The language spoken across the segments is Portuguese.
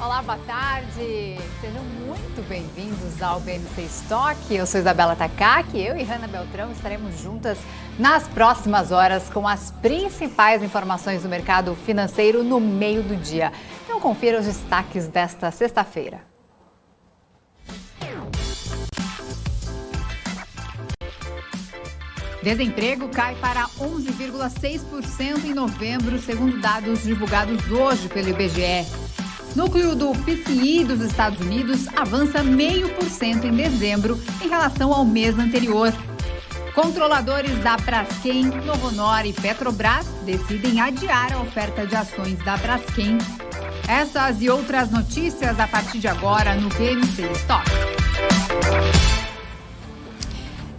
Olá, boa tarde! Sejam muito bem-vindos ao BMC Stock. Eu sou Isabela Takaki, eu e Hanna Beltrão estaremos juntas nas próximas horas com as principais informações do mercado financeiro no meio do dia. Então confira os destaques desta sexta-feira. Desemprego cai para 11,6% em novembro, segundo dados divulgados hoje pelo IBGE. Núcleo do PCI dos Estados Unidos avança 0,5% em dezembro em relação ao mês anterior. Controladores da Braskem, Novonor e Petrobras decidem adiar a oferta de ações da Braskem. Essas e outras notícias a partir de agora no BMC Stock.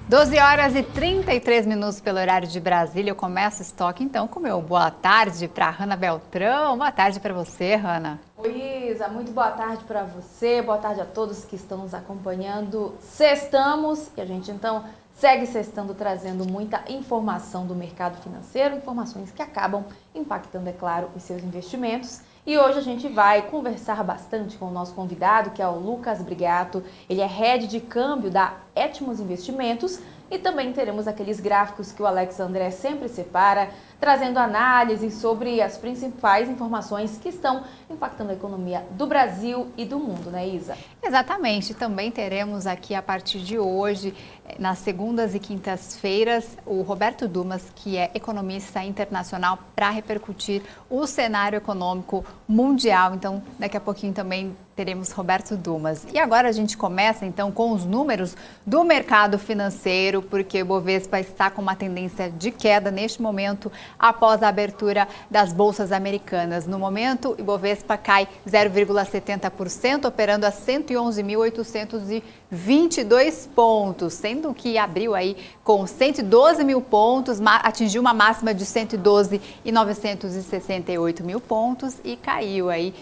12 horas e 33 minutos pelo horário de Brasília. Eu começo o estoque então com meu boa tarde para Hanna Beltrão. Boa tarde para você, Hanna. Oi, Isa, muito boa tarde para você, boa tarde a todos que estão nos acompanhando. Sextamos e a gente então segue sextando, trazendo muita informação do mercado financeiro, informações que acabam impactando, é claro, os seus investimentos. E hoje a gente vai conversar bastante com o nosso convidado, que é o Lucas Brigato. Ele é head de câmbio da Etmos Investimentos. E também teremos aqueles gráficos que o Alex André sempre separa, trazendo análise sobre as principais informações que estão impactando a economia do Brasil e do mundo, né, Isa? Exatamente. Também teremos aqui a partir de hoje, nas segundas e quintas-feiras, o Roberto Dumas, que é economista internacional, para repercutir o cenário econômico mundial. Então, daqui a pouquinho também teremos Roberto Dumas. E agora a gente começa então com os números do mercado financeiro, porque o Bovespa está com uma tendência de queda neste momento após a abertura das bolsas americanas. No momento, o Bovespa cai 0,70%, operando a 111.822 pontos, sendo que abriu aí com 112 mil pontos, atingiu uma máxima de 112.968 mil pontos e caiu aí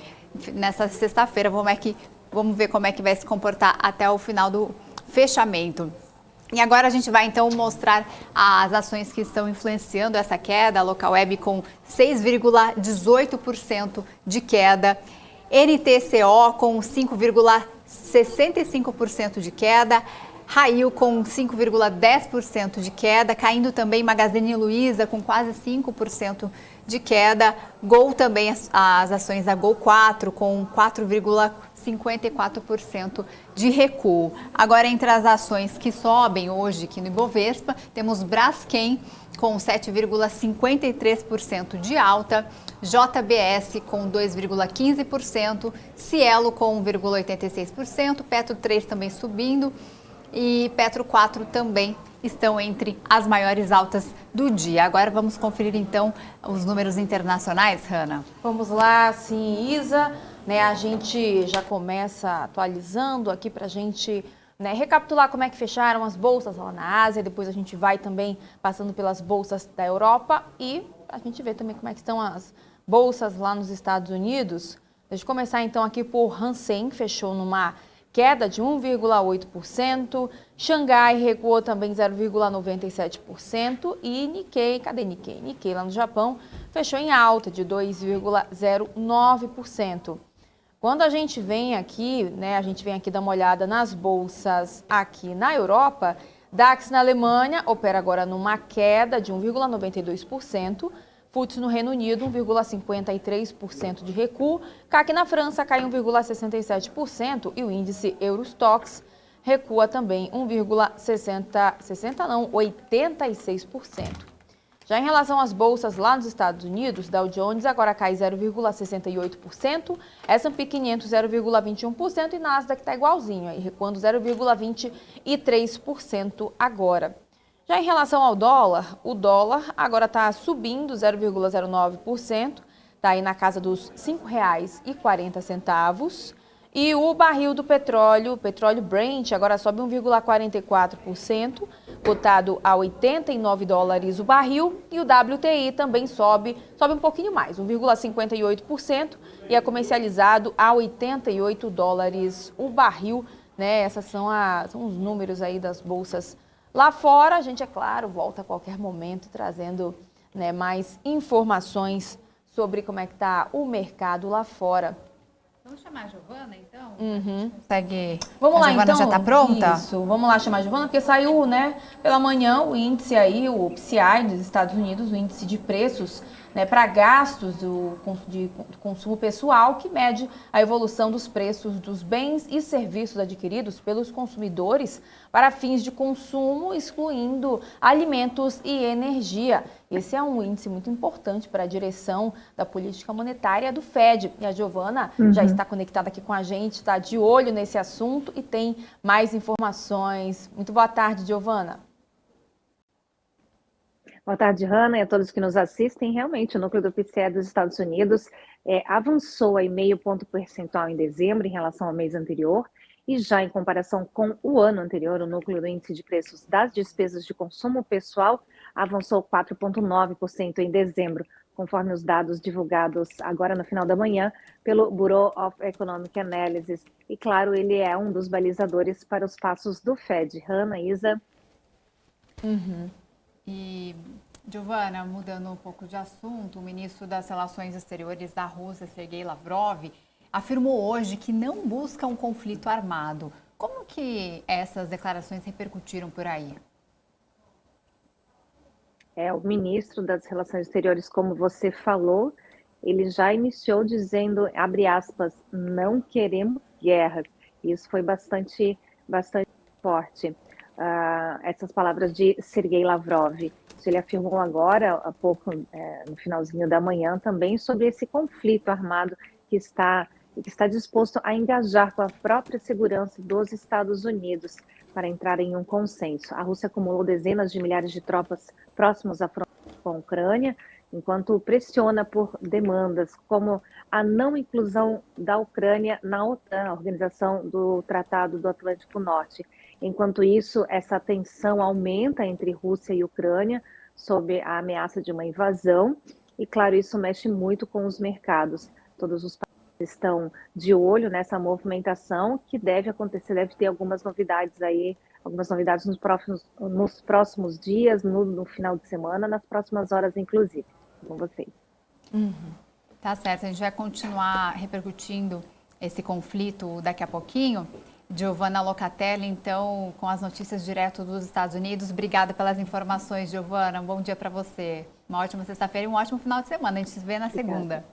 nessa sexta-feira. Vamos ver como é que vai se comportar até o final do fechamento. E agora a gente vai então mostrar as ações que estão influenciando essa queda. A Localweb com 6,18% de queda, NTCO com 5,65% de queda, Rail com 5,10% de queda, caindo também Magazine Luiza com quase 5% de queda, Gol também, as ações da Gol 4 com 4,54% de recuo. Agora, entre as ações que sobem hoje aqui no Ibovespa, temos Braskem com 7,53% de alta, JBS com 2,15%, Cielo com 1,86%, Petro 3 também subindo e Petro 4 também estão entre as maiores altas do dia. Agora vamos conferir então os números internacionais, Hanna. Vamos lá, sim, Isa. A gente já começa atualizando aqui para a gente recapitular como é que fecharam as bolsas lá na Ásia. Depois a gente vai também passando pelas bolsas da Europa e a gente vê também como é que estão as bolsas lá nos Estados Unidos. Deixa eu começar então aqui por Hang Seng, fechou numa queda de 1,8%, Xangai recuou também 0,97% e Nikkei, cadê Nikkei? Nikkei lá no Japão fechou em alta de 2,09%. Quando a gente vem aqui, a gente vem aqui dar uma olhada nas bolsas aqui na Europa, DAX na Alemanha opera agora numa queda de 1,92%, FTSE no Reino Unido, 1,53% de recuo. CAC na França cai 1,67% e o índice Eurostoxx recua também 86%. Já em relação às bolsas lá nos Estados Unidos, Dow Jones agora cai 0,68%, S&P 500 0,21% e Nasdaq está igualzinho, aí recuando 0,23% agora. Já em relação ao dólar, o dólar agora está subindo 0,09%, está aí na casa dos R$ 5,40. E o barril do petróleo Brent, agora sobe 1,44%, cotado a $89 o barril. E o WTI também sobe um pouquinho mais, 1,58%, e é comercializado a $88 o barril. Esses são os números aí das bolsas lá fora. A gente, é claro, volta a qualquer momento trazendo mais informações sobre como é que está o mercado lá fora. Vamos chamar a Giovana, então? A gente consegue... Vamos lá, Giovana então. já está pronta? Isso, vamos lá chamar a Giovana, porque saiu, né, pela manhã o índice aí, o PCI dos Estados Unidos, o índice de preços, né, para gastos de consumo pessoal, que mede a evolução dos preços dos bens e serviços adquiridos pelos consumidores para fins de consumo, excluindo alimentos e energia. Esse é um índice muito importante para a direção da política monetária do Fed. E a Giovana já está conectada aqui com a gente, está de olho nesse assunto e tem mais informações. Muito boa tarde, Giovana. Boa tarde, Hanna, e a todos que nos assistem. Realmente, o núcleo do PCE dos Estados Unidos avançou aí 0,5 ponto percentual em dezembro em relação ao mês anterior, e já em comparação com o ano anterior, o núcleo do índice de preços das despesas de consumo pessoal avançou 4,9% em dezembro, conforme os dados divulgados agora no final da manhã pelo Bureau of Economic Analysis. E claro, ele é um dos balizadores para os passos do Fed. Hanna, Isa. E, Giovana, mudando um pouco de assunto, o ministro das Relações Exteriores da Rússia, Sergei Lavrov, afirmou hoje que não busca um conflito armado. Como que essas declarações repercutiram por aí? O ministro das Relações Exteriores, como você falou, ele já iniciou dizendo, abre aspas, não queremos guerra. Isso foi bastante forte. Essas palavras de Sergei Lavrov. Ele afirmou agora, há pouco, no finalzinho da manhã, também sobre esse conflito armado que está disposto a engajar com a própria segurança dos Estados Unidos para entrar em um consenso. A Rússia acumulou dezenas de milhares de tropas próximos à fronteira com a Ucrânia, enquanto pressiona por demandas como a não inclusão da Ucrânia na OTAN, a Organização do Tratado do Atlântico Norte. Enquanto isso, essa tensão aumenta entre Rússia e Ucrânia sob a ameaça de uma invasão, e claro, isso mexe muito com os mercados. Todos os países estão de olho nessa movimentação que deve acontecer, deve ter algumas novidades nos próximos dias, no final de semana, nas próximas horas, inclusive, com vocês. Tá certo, a gente vai continuar repercutindo esse conflito daqui a pouquinho. Giovana Locatelli, então, com as notícias direto dos Estados Unidos. Obrigada pelas informações, Giovana. Um bom dia para você. Uma ótima sexta-feira e um ótimo final de semana. A gente se vê na segunda.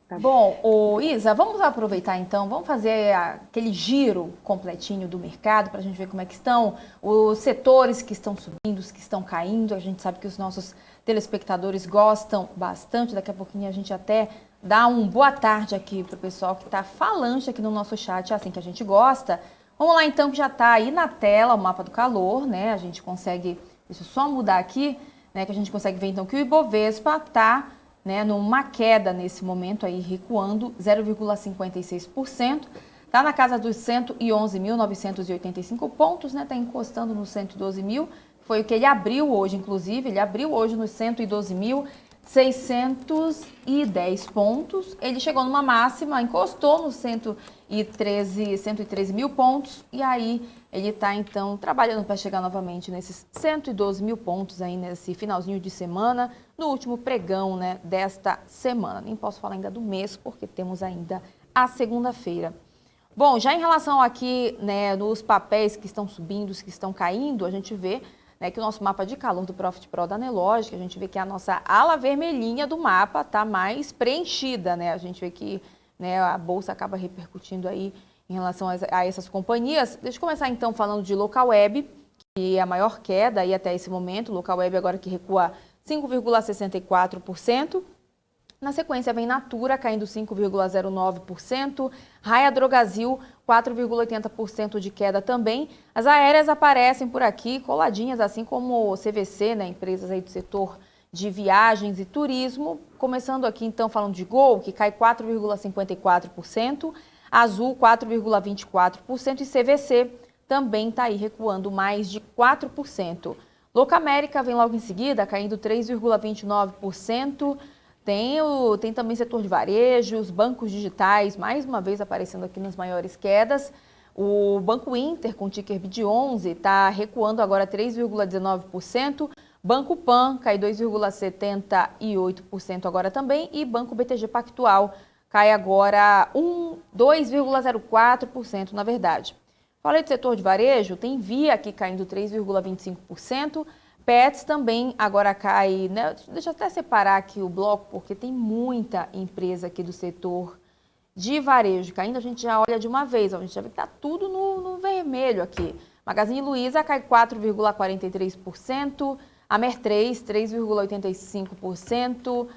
Tá bom, Isa, vamos aproveitar então, vamos fazer aquele giro completinho do mercado para a gente ver como é que estão os setores que estão subindo, os que estão caindo. A gente sabe que os nossos telespectadores gostam bastante. Daqui a pouquinho a gente até dá um boa tarde aqui para o pessoal que está falante aqui no nosso chat, é assim que a gente gosta. Vamos lá então, que já está aí na tela o mapa do calor, né? A gente consegue, deixa eu só mudar aqui, né? Que a gente consegue ver então que o Ibovespa está, né, numa queda nesse momento aí, recuando 0,56%. Está na casa dos 111.985 pontos, né? Está encostando nos 112 mil. Foi o que ele abriu hoje, inclusive. Ele abriu hoje nos 112.610 pontos. Ele chegou numa máxima, encostou nos 113 mil pontos. E aí ele está, então, trabalhando para chegar novamente nesses 112 mil pontos aí nesse finalzinho de semana, no último pregão, né, desta semana. Nem posso falar ainda do mês, porque temos ainda a segunda-feira. Bom, já em relação aqui, né, nos papéis que estão subindo, os que estão caindo, a gente vê, né, que o nosso mapa de calor do Profit Pro da Nelogic, a gente vê que a nossa ala vermelhinha do mapa está mais preenchida, né? A gente vê que, né, a bolsa acaba repercutindo aí em relação a essas companhias. Deixa eu começar então falando de Localweb, que é a maior queda aí até esse momento. Localweb agora que recua 5,64%. Na sequência vem Natura caindo 5,09%, Raia Drogasil 4,80% de queda também. As aéreas aparecem por aqui coladinhas, assim como o CVC, né, empresas aí do setor de viagens e turismo. Começando aqui então falando de Gol, que cai 4,54%, Azul 4,24% e CVC também está aí recuando mais de 4%. Locamérica vem logo em seguida, caindo 3,29%. Tem também setor de varejo, os bancos digitais, mais uma vez aparecendo aqui nas maiores quedas. O Banco Inter, com ticker BID11, está recuando agora 3,19%. Banco Pan cai 2,78% agora também. E Banco BTG Pactual cai agora 2,04%, na verdade. Falei do setor de varejo, tem Via aqui caindo 3,25%, Pets também agora cai, né? Deixa eu até separar aqui o bloco, porque tem muita empresa aqui do setor de varejo caindo, a gente já olha de uma vez, a gente já vê que está tudo no vermelho aqui. Magazine Luiza cai 4,43%, Amer 3,85%,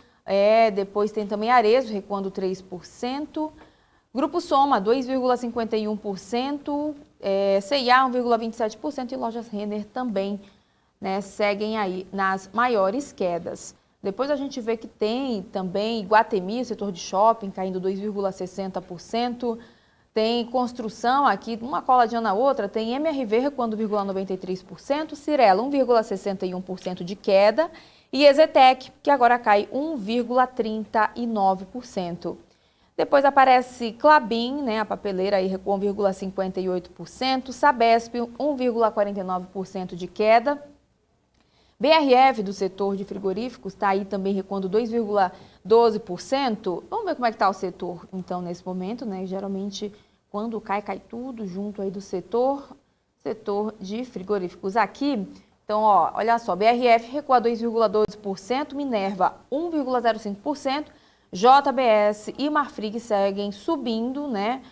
depois tem também Arezzo recuando 3%, Grupo Soma 2,51%, C&A 1,27% e Lojas Renner também, né, seguem aí nas maiores quedas. Depois a gente vê que tem também Iguatemi, setor de shopping, caindo 2,60%. Tem construção aqui, uma coladinha na outra, tem MRV recuando 1,93%, Cyrela 1,61% de queda e Exetec, que agora cai 1,39%. Depois aparece Klabin, né, a papeleira aí recuou 1,58%, Sabesp 1,49% de queda. BRF do setor de frigoríficos está aí também recuando 2,12%. Vamos ver como é que está o setor, então, nesse momento, né? Geralmente, quando cai tudo junto aí do setor de frigoríficos aqui. Então, ó, olha só, BRF recua 2,12%, Minerva 1,05%, JBS e Marfrig seguem subindo, né?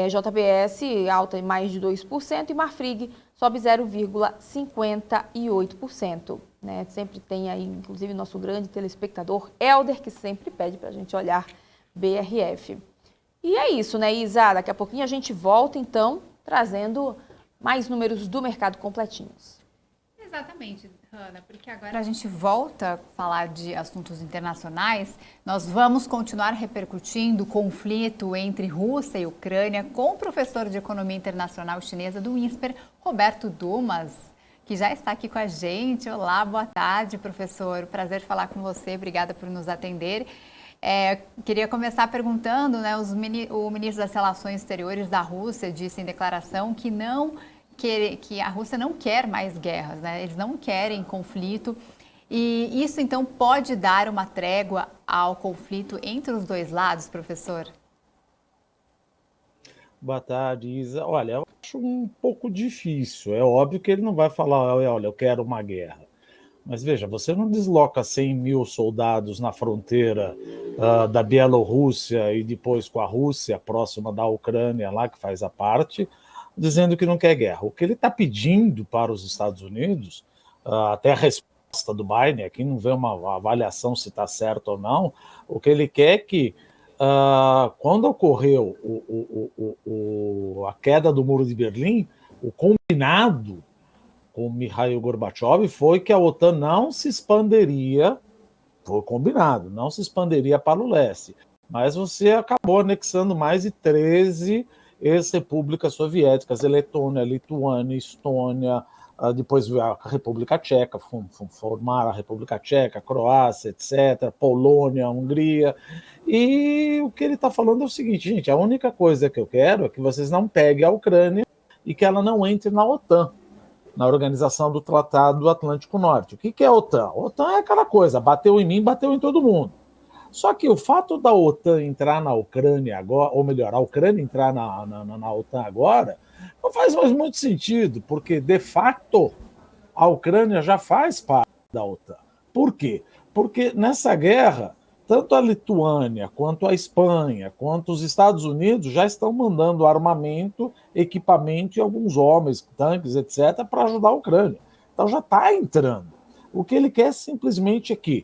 JBS alta em mais de 2% e Marfrig sobe 0,58%. Né? Sempre tem aí, inclusive, nosso grande telespectador Helder, que sempre pede para a gente olhar BRF. E é isso, né, Isa? Daqui a pouquinho a gente volta, então, trazendo mais números do mercado completinhos. Exatamente, Hanna, porque agora a gente volta a falar de assuntos internacionais. Nós vamos continuar repercutindo o conflito entre Rússia e Ucrânia com o professor de Economia Internacional chinesa do INSPER, Roberto Dumas, que já está aqui com a gente. Olá, boa tarde, professor. Prazer falar com você. Obrigada por nos atender. Queria começar perguntando, né, o ministro das Relações Exteriores da Rússia disse em declaração que a Rússia não quer mais guerras, né? Eles não querem conflito. E isso, então, pode dar uma trégua ao conflito entre os dois lados, professor? Boa tarde, Isa. Olha, eu acho um pouco difícil. É óbvio que ele não vai falar, olha, eu quero uma guerra. Mas veja, você não desloca 100 mil soldados na fronteira da Bielorrússia e depois com a Rússia, próxima da Ucrânia, lá que faz a parte, dizendo que não quer guerra. O que ele está pedindo para os Estados Unidos, até a resposta do Biden, aqui não vê uma avaliação se está certo ou não, o que ele quer é que, quando ocorreu a queda do Muro de Berlim, o combinado com Mikhail Gorbachev foi que a OTAN não se expandiria, foi combinado, não se expandiria para o leste, mas você acabou anexando mais de 13 ex-repúblicas soviéticas, Letônia, Lituânia, Estônia, depois veio a República Tcheca, formaram a República Tcheca, Croácia, etc., Polônia, Hungria, e o que ele está falando é o seguinte, gente, a única coisa que eu quero é que vocês não peguem a Ucrânia e que ela não entre na OTAN, na Organização do Tratado Atlântico Norte. O que é a OTAN? A OTAN é aquela coisa, bateu em mim, bateu em todo mundo. Só que o fato da OTAN entrar na Ucrânia agora, ou melhor, a Ucrânia entrar na OTAN agora, não faz mais muito sentido, porque, de fato, a Ucrânia já faz parte da OTAN. Por quê? Porque nessa guerra, tanto a Lituânia, quanto a Espanha, quanto os Estados Unidos já estão mandando armamento, equipamento e alguns homens, tanques, etc., para ajudar a Ucrânia. Então já está entrando. O que ele quer simplesmente é que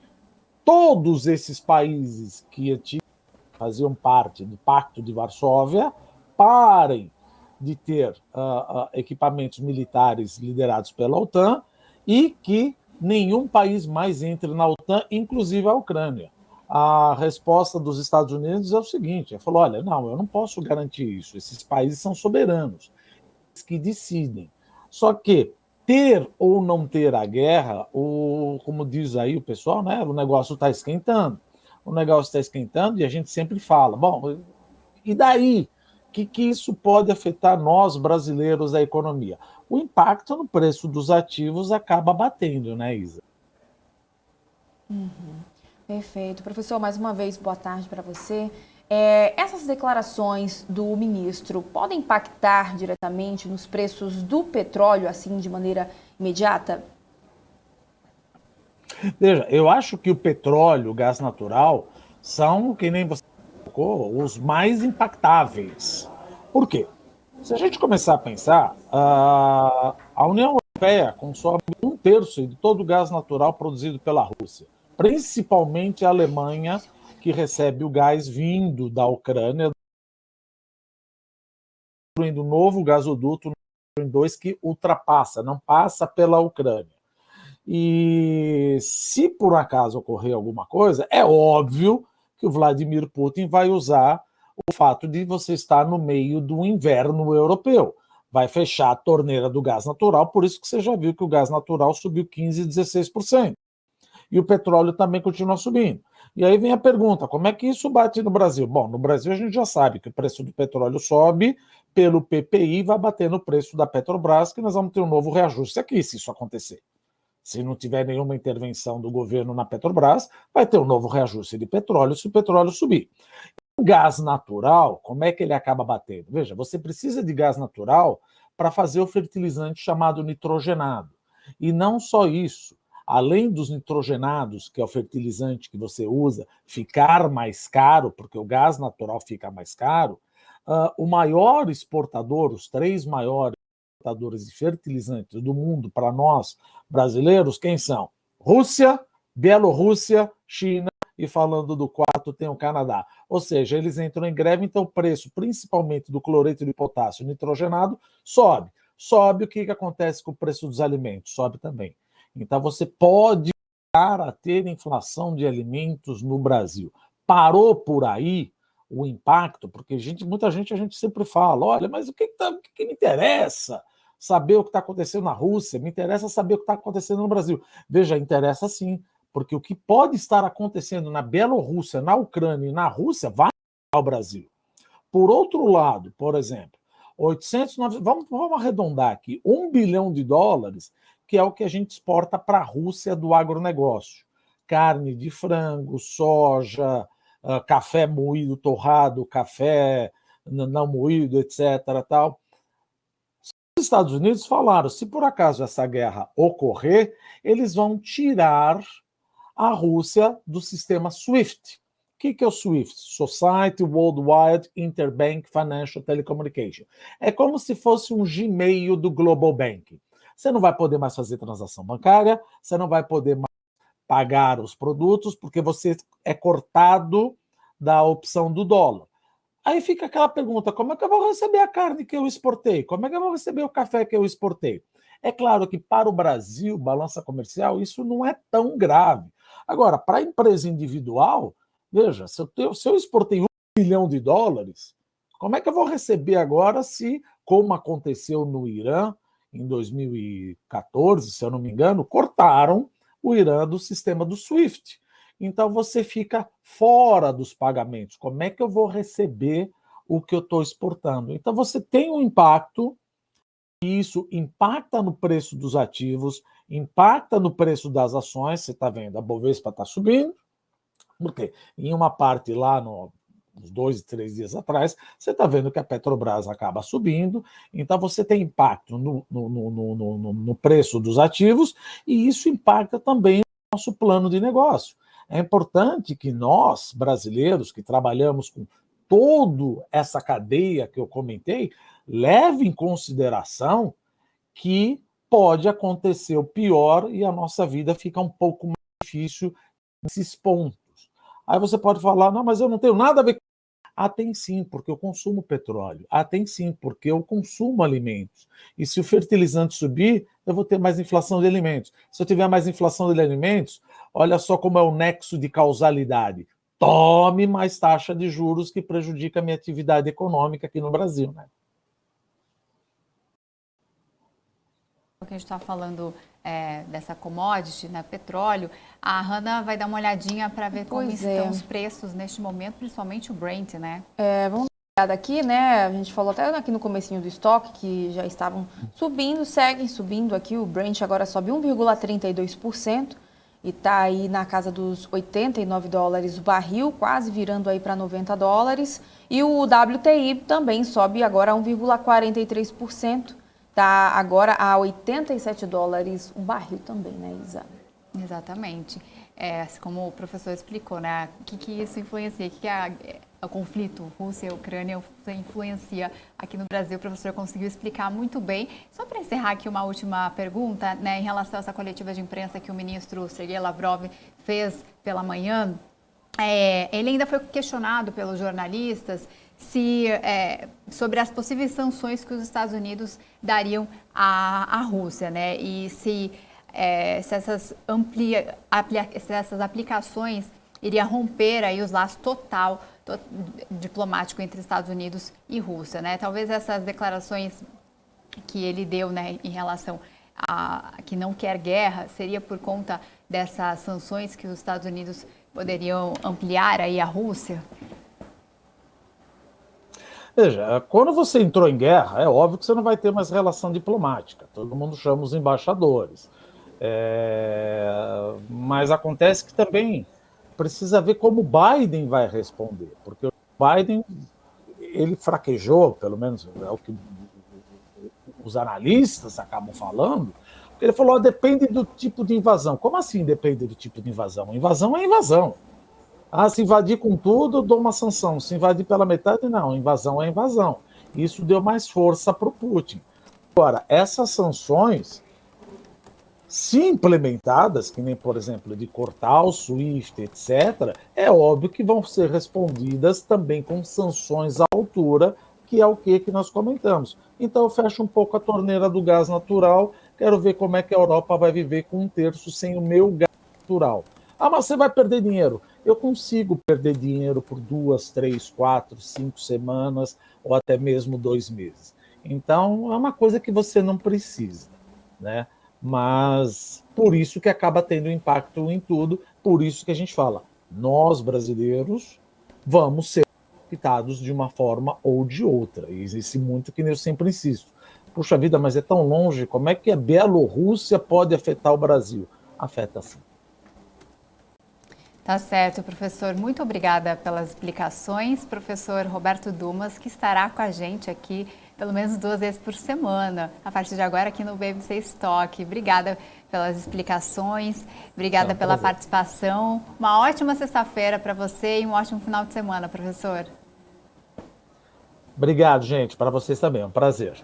todos esses países que faziam parte do Pacto de Varsóvia parem de ter equipamentos militares liderados pela OTAN e que nenhum país mais entre na OTAN, inclusive a Ucrânia. A resposta dos Estados Unidos é o seguinte, ele falou, olha, não, eu não posso garantir isso, esses países são soberanos, eles que decidem. Só que ter ou não ter a guerra, como diz aí o pessoal, né, o negócio está esquentando. O negócio está esquentando e a gente sempre fala, bom, e daí? Que isso pode afetar nós, brasileiros, da economia? O impacto no preço dos ativos acaba batendo, né, Isa? Perfeito. Professor, mais uma vez, boa tarde para você. Essas declarações do ministro podem impactar diretamente nos preços do petróleo, assim, de maneira imediata? Veja, eu acho que o petróleo, o gás natural, são, que nem você colocou, os mais impactáveis. Por quê? Se a gente começar a pensar, a União Europeia consome 1/3 de todo o gás natural produzido pela Rússia, principalmente a Alemanha, que recebe o gás vindo da Ucrânia, construindo um novo gasoduto Nord Stream 2 que ultrapassa, não passa pela Ucrânia. E se por acaso ocorrer alguma coisa, é óbvio que o Vladimir Putin vai usar o fato de você estar no meio do inverno europeu. Vai fechar a torneira do gás natural, por isso que você já viu que o gás natural subiu 15%, 16%. E o petróleo também continua subindo. E aí vem a pergunta, como é que isso bate no Brasil? Bom, no Brasil a gente já sabe que o preço do petróleo sobe, pelo PPI vai bater no preço da Petrobras, que nós vamos ter um novo reajuste aqui, se isso acontecer. Se não tiver nenhuma intervenção do governo na Petrobras, vai ter um novo reajuste de petróleo se o petróleo subir. O gás natural, como é que ele acaba batendo? Veja, você precisa de gás natural para fazer o fertilizante chamado nitrogenado. E não só isso, além dos nitrogenados, que é o fertilizante que você usa, ficar mais caro, porque o gás natural fica mais caro, o maior exportador, os 3 maiores exportadores de fertilizantes do mundo para nós brasileiros, quem são? Rússia, Bielorrússia, China e, falando do quarto, tem o Canadá. Ou seja, eles entram em greve, então o preço, principalmente do cloreto de potássio nitrogenado, sobe. Sobe, o que acontece com o preço dos alimentos? Sobe também. Então você pode chegar a ter inflação de alimentos no Brasil. Parou por aí o impacto, porque muita gente a gente sempre fala, olha, mas o que me interessa saber o que está acontecendo na Rússia? Me interessa saber o que está acontecendo no Brasil. Veja, interessa sim, porque o que pode estar acontecendo na Bielorrússia, na Ucrânia e na Rússia vai ao Brasil. Por outro lado, por exemplo, 800, 900, vamos arredondar aqui, $1 bilhão, que é o que a gente exporta para a Rússia do agronegócio. Carne de frango, soja, café moído, torrado, café não moído, etc. Tal. Os Estados Unidos falaram, se por acaso essa guerra ocorrer, eles vão tirar a Rússia do sistema SWIFT. O que é o SWIFT? Society Worldwide Interbank Financial Telecommunication. É como se fosse um Gmail do Global Banking. Você não vai poder mais fazer transação bancária, você não vai poder mais pagar os produtos, porque você é cortado da opção do dólar. Aí fica aquela pergunta, como é que eu vou receber a carne que eu exportei? Como é que eu vou receber o café que eu exportei? É claro que para o Brasil, balança comercial, isso não é tão grave. Agora, para a empresa individual, veja, se eu exportei $1 bilhão, como é que eu vou receber agora se, como aconteceu no Irã, em 2014, se eu não me engano, cortaram o Irã do sistema do SWIFT. Então você fica fora dos pagamentos. Como é que eu vou receber o que eu estou exportando? Então você tem um impacto, e isso impacta no preço dos ativos, impacta no preço das ações. Você está vendo, a Bovespa está subindo, porque em uma parte lá uns 2, 3 dias atrás, você está vendo que a Petrobras acaba subindo, então você tem impacto no preço dos ativos, e isso impacta também no nosso plano de negócio. É importante que nós, brasileiros, que trabalhamos com toda essa cadeia que eu comentei, leve em consideração que pode acontecer o pior e a nossa vida fica um pouco mais difícil nesses pontos. Aí você pode falar, não, mas eu não tenho nada a ver com... tem sim, porque eu consumo petróleo. Tem sim, porque eu consumo alimentos. E se o fertilizante subir, eu vou ter mais inflação de alimentos. Se eu tiver mais inflação de alimentos, olha só como é o nexo de causalidade. Tome mais taxa de juros que prejudica a minha atividade econômica aqui no Brasil, né? O que a gente está falando dessa commodity, né, petróleo, a Hannah vai dar uma olhadinha para ver como estão os preços neste momento, principalmente o Brent, né? Vamos dar uma olhada aqui, né? A gente falou até aqui no comecinho do estoque que já estavam subindo, seguem subindo aqui. O Brent agora sobe 1,32%. e está aí na casa dos 89 dólares o barril, quase virando aí para 90 dólares. E o WTI também sobe agora a 1,43%, está agora a 87 dólares um barril também, né, Isa? Exatamente. Como o professor explicou, né? O que isso influencia? O conflito Rússia e Ucrânia influencia aqui no Brasil? O professor conseguiu explicar muito bem. Só para encerrar aqui uma última pergunta, né, em relação a essa coletiva de imprensa que o ministro Sergei Lavrov fez pela manhã, ele ainda foi questionado pelos jornalistas sobre as possíveis sanções que os Estados Unidos dariam à Rússia, né? E se essas aplicações iriam romper aí os laços diplomático entre Estados Unidos e Rússia, né? Talvez essas declarações que ele deu, né, em relação a que não quer guerra, seria por conta dessas sanções que os Estados Unidos poderiam ampliar aí à Rússia? Veja, quando você entrou em guerra, é óbvio que você não vai ter mais relação diplomática. Todo mundo chama os embaixadores. Mas acontece que também precisa ver como o Biden vai responder, porque o Biden, ele fraquejou, pelo menos é o que os analistas acabam falando, porque ele falou, depende do tipo de invasão. Como assim depende do tipo de invasão? Invasão é invasão. Se invadir com tudo, eu dou uma sanção. Se invadir pela metade, não. Invasão é invasão. Isso deu mais força para o Putin. Agora, essas sanções, se implementadas, que nem, por exemplo, de cortar o SWIFT, etc., é óbvio que vão ser respondidas também com sanções à altura, que é o que nós comentamos. Então, eu fecho um pouco a torneira do gás natural, quero ver como é que a Europa vai viver com 1/3 sem o meu gás natural. Mas você vai perder dinheiro. Eu consigo perder dinheiro por 2, 3, 4, 5 semanas, ou até mesmo 2 meses. Então, é uma coisa que você não precisa, né? Mas por isso que acaba tendo impacto em tudo, por isso que a gente fala, nós brasileiros vamos ser impactados de uma forma ou de outra. E existe muito que eu sempre insisto. Puxa vida, mas é tão longe, como é que a Bielorrússia pode afetar o Brasil? Afeta sim. Tá certo, professor. Muito obrigada pelas explicações. Professor Roberto Dumas, que estará com a gente aqui pelo menos 2 vezes por semana, a partir de agora aqui no BBC Stock. Obrigada pelas explicações, obrigada pela participação. Uma ótima sexta-feira para você e um ótimo final de semana, professor. Obrigado, gente. Para vocês também. É um prazer.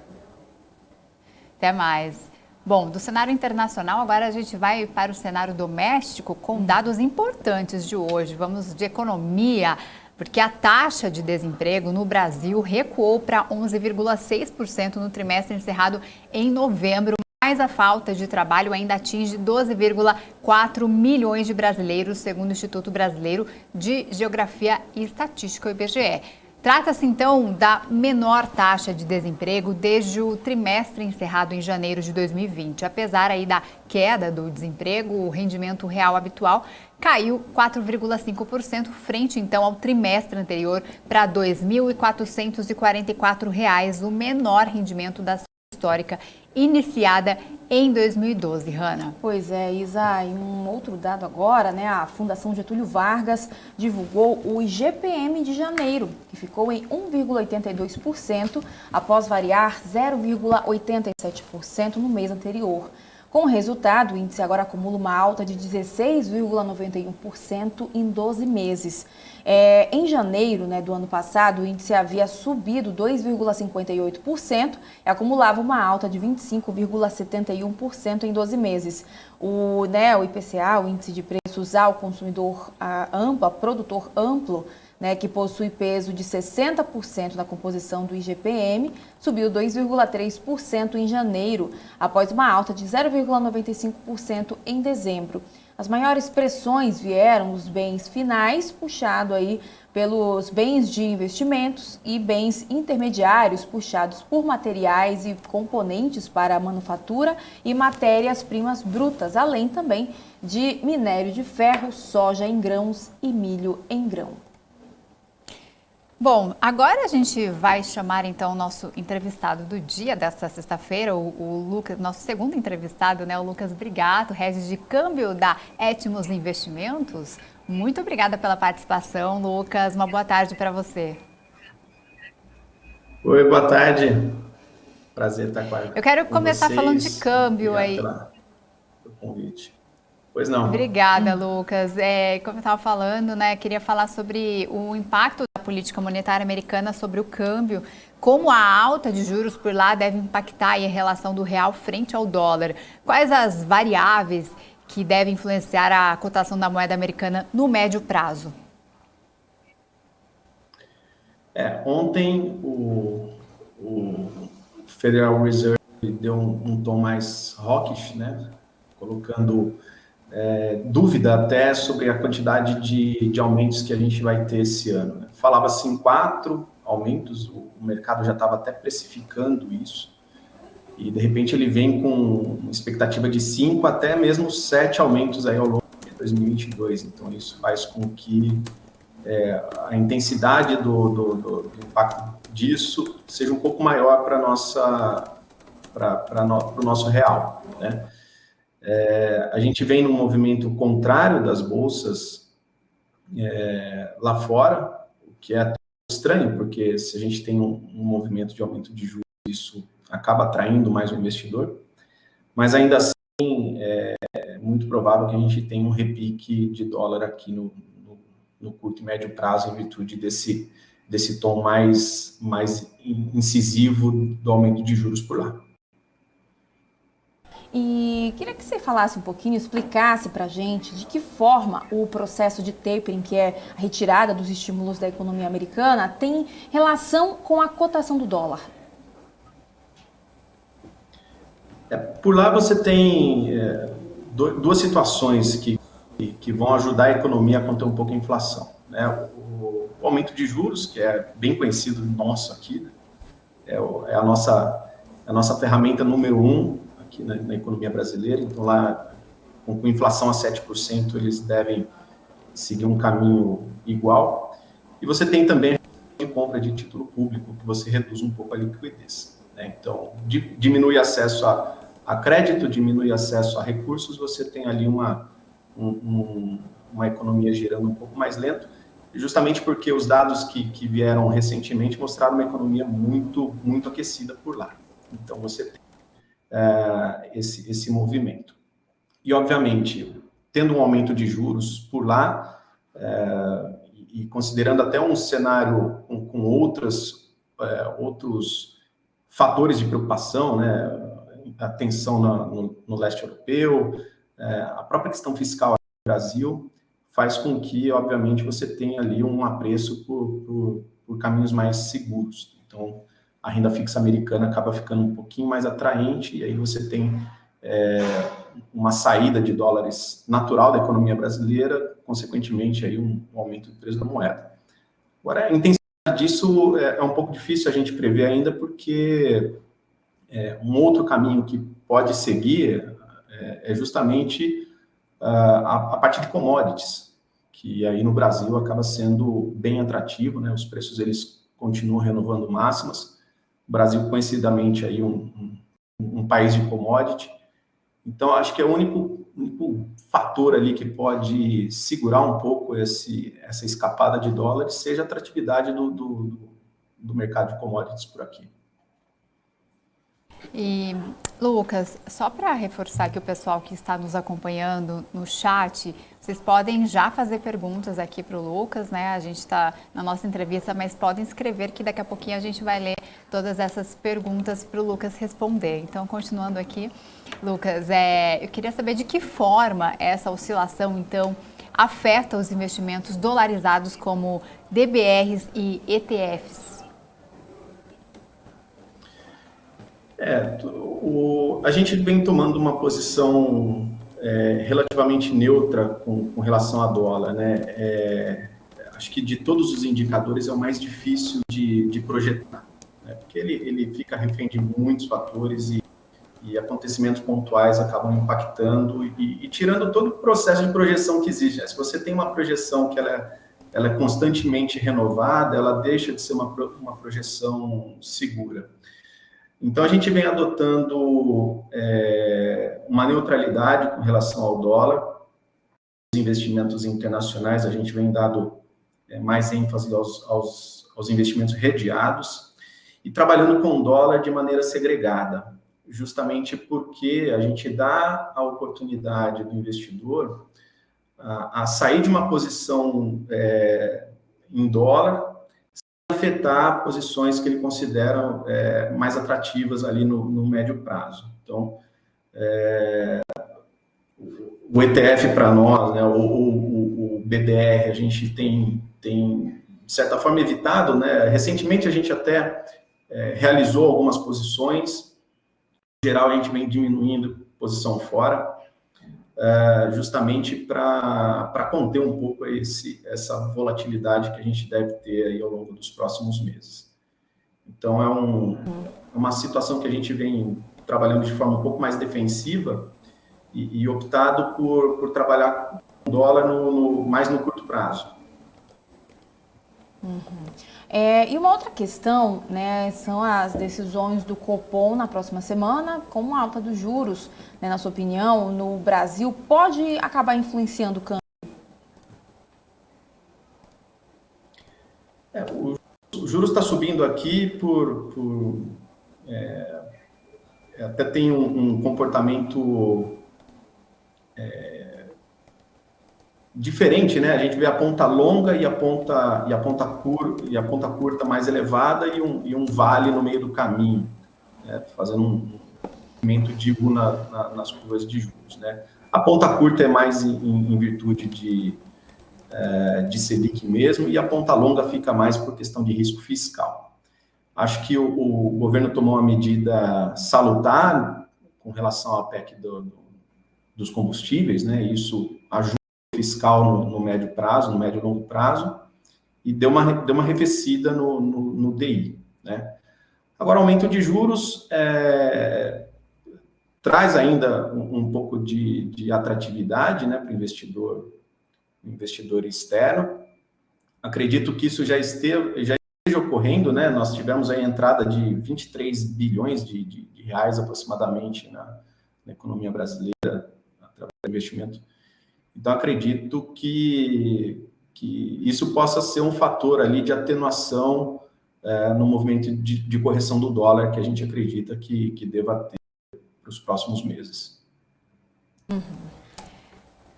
Até mais. Bom, do cenário internacional, agora a gente vai para o cenário doméstico com dados importantes de hoje. Vamos de economia, porque a taxa de desemprego no Brasil recuou para 11,6% no trimestre encerrado em novembro, mas a falta de trabalho ainda atinge 12,4 milhões de brasileiros, segundo o Instituto Brasileiro de Geografia e Estatística, o IBGE. Trata-se, então, da menor taxa de desemprego desde o trimestre encerrado em janeiro de 2020. Apesar aí da queda do desemprego, o rendimento real habitual caiu 4,5% frente, então, ao trimestre anterior para R$ 2.444, o menor rendimento da série histórica iniciada em 2012, Hanna. Pois é, Isa, e um outro dado agora, né? A Fundação Getúlio Vargas divulgou o IGPM de janeiro, que ficou em 1,82% após variar 0,87% no mês anterior. Com o resultado, o índice agora acumula uma alta de 16,91% em 12 meses. Em janeiro, né, do ano passado, o índice havia subido 2,58% e acumulava uma alta de 25,71% em 12 meses. O IPCA, o Índice de Preços ao Consumidor Amplo, produtor amplo, né, que possui peso de 60% na composição do IGPM, subiu 2,3% em janeiro, após uma alta de 0,95% em dezembro. As maiores pressões vieram dos bens finais, puxado aí pelos bens de investimentos e bens intermediários, puxados por materiais e componentes para a manufatura e matérias-primas brutas, além também de minério de ferro, soja em grãos e milho em grão. Bom, agora a gente vai chamar então o nosso entrevistado do dia desta sexta-feira, o Lucas, nosso segundo entrevistado, né, o Lucas Brigato, head de câmbio da Etmos Investimentos. Muito obrigada pela participação, Lucas. Uma boa tarde para você. Oi, boa tarde. Prazer estar com Eu quero começar vocês. falando de câmbio aí. Pelo convite. Pois não. Obrigada, Lucas. Como eu estava falando, né, queria falar sobre o impacto da política monetária americana sobre o câmbio, como a alta de juros por lá deve impactar aí a relação do real frente ao dólar. Quais as variáveis que devem influenciar a cotação da moeda americana no médio prazo? Ontem o Federal Reserve deu um tom mais hawkish, né, colocando dúvida até sobre a quantidade de aumentos que a gente vai ter esse ano, né? Falava-se em 4 aumentos, o mercado já estava até precificando isso, e de repente ele vem com uma expectativa de 5 até mesmo 7 aumentos aí ao longo de 2022. Então isso faz com que a intensidade do impacto disso seja um pouco maior para o nosso real, né? A gente vem num movimento contrário das bolsas lá fora, o que é estranho, porque se a gente tem um movimento de aumento de juros, isso acaba atraindo mais o investidor, mas ainda assim é muito provável que a gente tenha um repique de dólar aqui no curto e médio prazo, em virtude desse tom mais incisivo do aumento de juros por lá. E queria que você falasse um pouquinho, explicasse para a gente de que forma o processo de tapering, que é a retirada dos estímulos da economia americana, tem relação com a cotação do dólar. Por lá você tem duas situações que vão ajudar a economia a conter um pouco a inflação, né? O aumento de juros, que é bem conhecido nosso aqui, né? É a nossa ferramenta número 1 aqui na economia brasileira. Então lá, com inflação a 7%, eles devem seguir um caminho igual. E você tem também a compra de título público, que você reduz um pouco a liquidez, né? Então, diminui acesso a crédito, diminui acesso a recursos, você tem ali uma economia girando um pouco mais lento, justamente porque os dados que vieram recentemente mostraram uma economia muito, muito aquecida por lá. Então, você tem esse movimento. E, obviamente, tendo um aumento de juros por lá, e considerando até um cenário com outros fatores de preocupação, né? A tensão no leste europeu, a própria questão fiscal aqui no Brasil, faz com que, obviamente, você tenha ali um apreço por caminhos mais seguros. Então, a renda fixa americana acaba ficando um pouquinho mais atraente, e aí você tem uma saída de dólares natural da economia brasileira, consequentemente, aí um aumento do preço da moeda. Agora, a intensidade disso é um pouco difícil a gente prever ainda, porque um outro caminho que pode seguir é justamente a parte de commodities, que aí no Brasil acaba sendo bem atrativo, né? Os preços eles continuam renovando máximas. O Brasil, conhecidamente, aí um país de commodity. Então, acho que é o único fator ali que pode segurar um pouco essa escapada de dólares, seja a atratividade do mercado de commodities por aqui. E, Lucas, só para reforçar que o pessoal que está nos acompanhando no chat, vocês podem já fazer perguntas aqui para o Lucas, né? A gente está na nossa entrevista, mas podem escrever que daqui a pouquinho a gente vai ler todas essas perguntas para o Lucas responder. Então, continuando aqui, Lucas, eu queria saber de que forma essa oscilação, então, afeta os investimentos dolarizados como DBRs e ETFs. A gente vem tomando uma posição relativamente neutra com relação a dólar, né? Acho que de todos os indicadores é o mais difícil de projetar, né? Porque ele fica refém de muitos fatores e acontecimentos pontuais acabam impactando e tirando todo o processo de projeção que existe, né? Se você tem uma projeção que ela ela é constantemente renovada, ela deixa de ser uma projeção segura. Então, a gente vem adotando uma neutralidade com relação ao dólar. Os investimentos internacionais, a gente vem dando mais ênfase aos investimentos redeados e trabalhando com o dólar de maneira segregada, justamente porque a gente dá a oportunidade do investidor a sair de uma posição em dólar, afetar posições que ele considera mais atrativas ali no médio prazo. Então, o ETF para nós, né, o BDR, a gente tem, de certa forma, evitado, né? Recentemente, a gente até realizou algumas posições. Em geral, a gente vem diminuindo posição fora, justamente para conter um pouco essa volatilidade que a gente deve ter aí ao longo dos próximos meses. Então, é uma situação que a gente vem trabalhando de forma um pouco mais defensiva e optado por trabalhar com dólar mais no curto prazo. E uma outra questão, né, são as decisões do Copom na próxima semana, com a alta dos juros, né, na sua opinião, no Brasil, pode acabar influenciando o câmbio? O juros está subindo aqui até tem um comportamento diferente, né? A gente vê a ponta longa e a ponta curta mais elevada e um vale no meio do caminho, né? Fazendo um movimento de U nas curvas de juros, né? A ponta curta é mais em virtude de Selic mesmo, e a ponta longa fica mais por questão de risco fiscal. Acho que o governo tomou uma medida salutar com relação à PEC dos combustíveis, né? Isso ajuda fiscal no médio prazo, no médio e longo prazo, e deu uma arrefecida no DI, né? Agora, o aumento de juros traz ainda um pouco de atratividade, né, para o investidor externo. Acredito que isso já esteja ocorrendo, né? Nós tivemos a entrada de 23 bilhões de reais aproximadamente na economia brasileira através do investimento. Então, acredito que isso possa ser um fator ali de atenuação no movimento de correção do dólar que a gente acredita que deva ter para os próximos meses.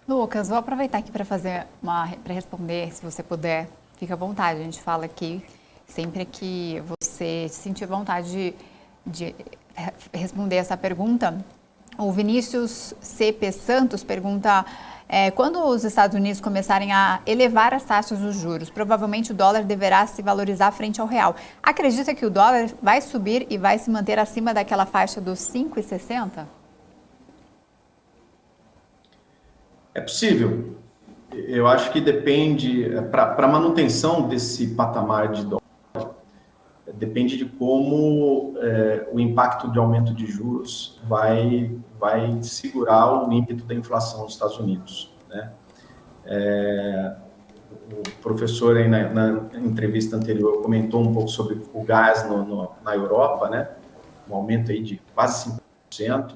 Lucas, vou aproveitar aqui para responder, se você puder, fica à vontade. A gente fala aqui sempre que você sentir vontade de responder essa pergunta. O Vinícius C.P. Santos pergunta: quando os Estados Unidos começarem a elevar as taxas dos juros, provavelmente o dólar deverá se valorizar frente ao real. Acredita que o dólar vai subir e vai se manter acima daquela faixa dos 5,60? É possível. Eu acho que depende, para a manutenção desse patamar de dólar, depende de como o impacto de aumento de juros vai segurar o ímpeto da inflação nos Estados Unidos, né? O professor aí na entrevista anterior comentou um pouco sobre o gás na Europa, né? Um aumento aí de quase 5%.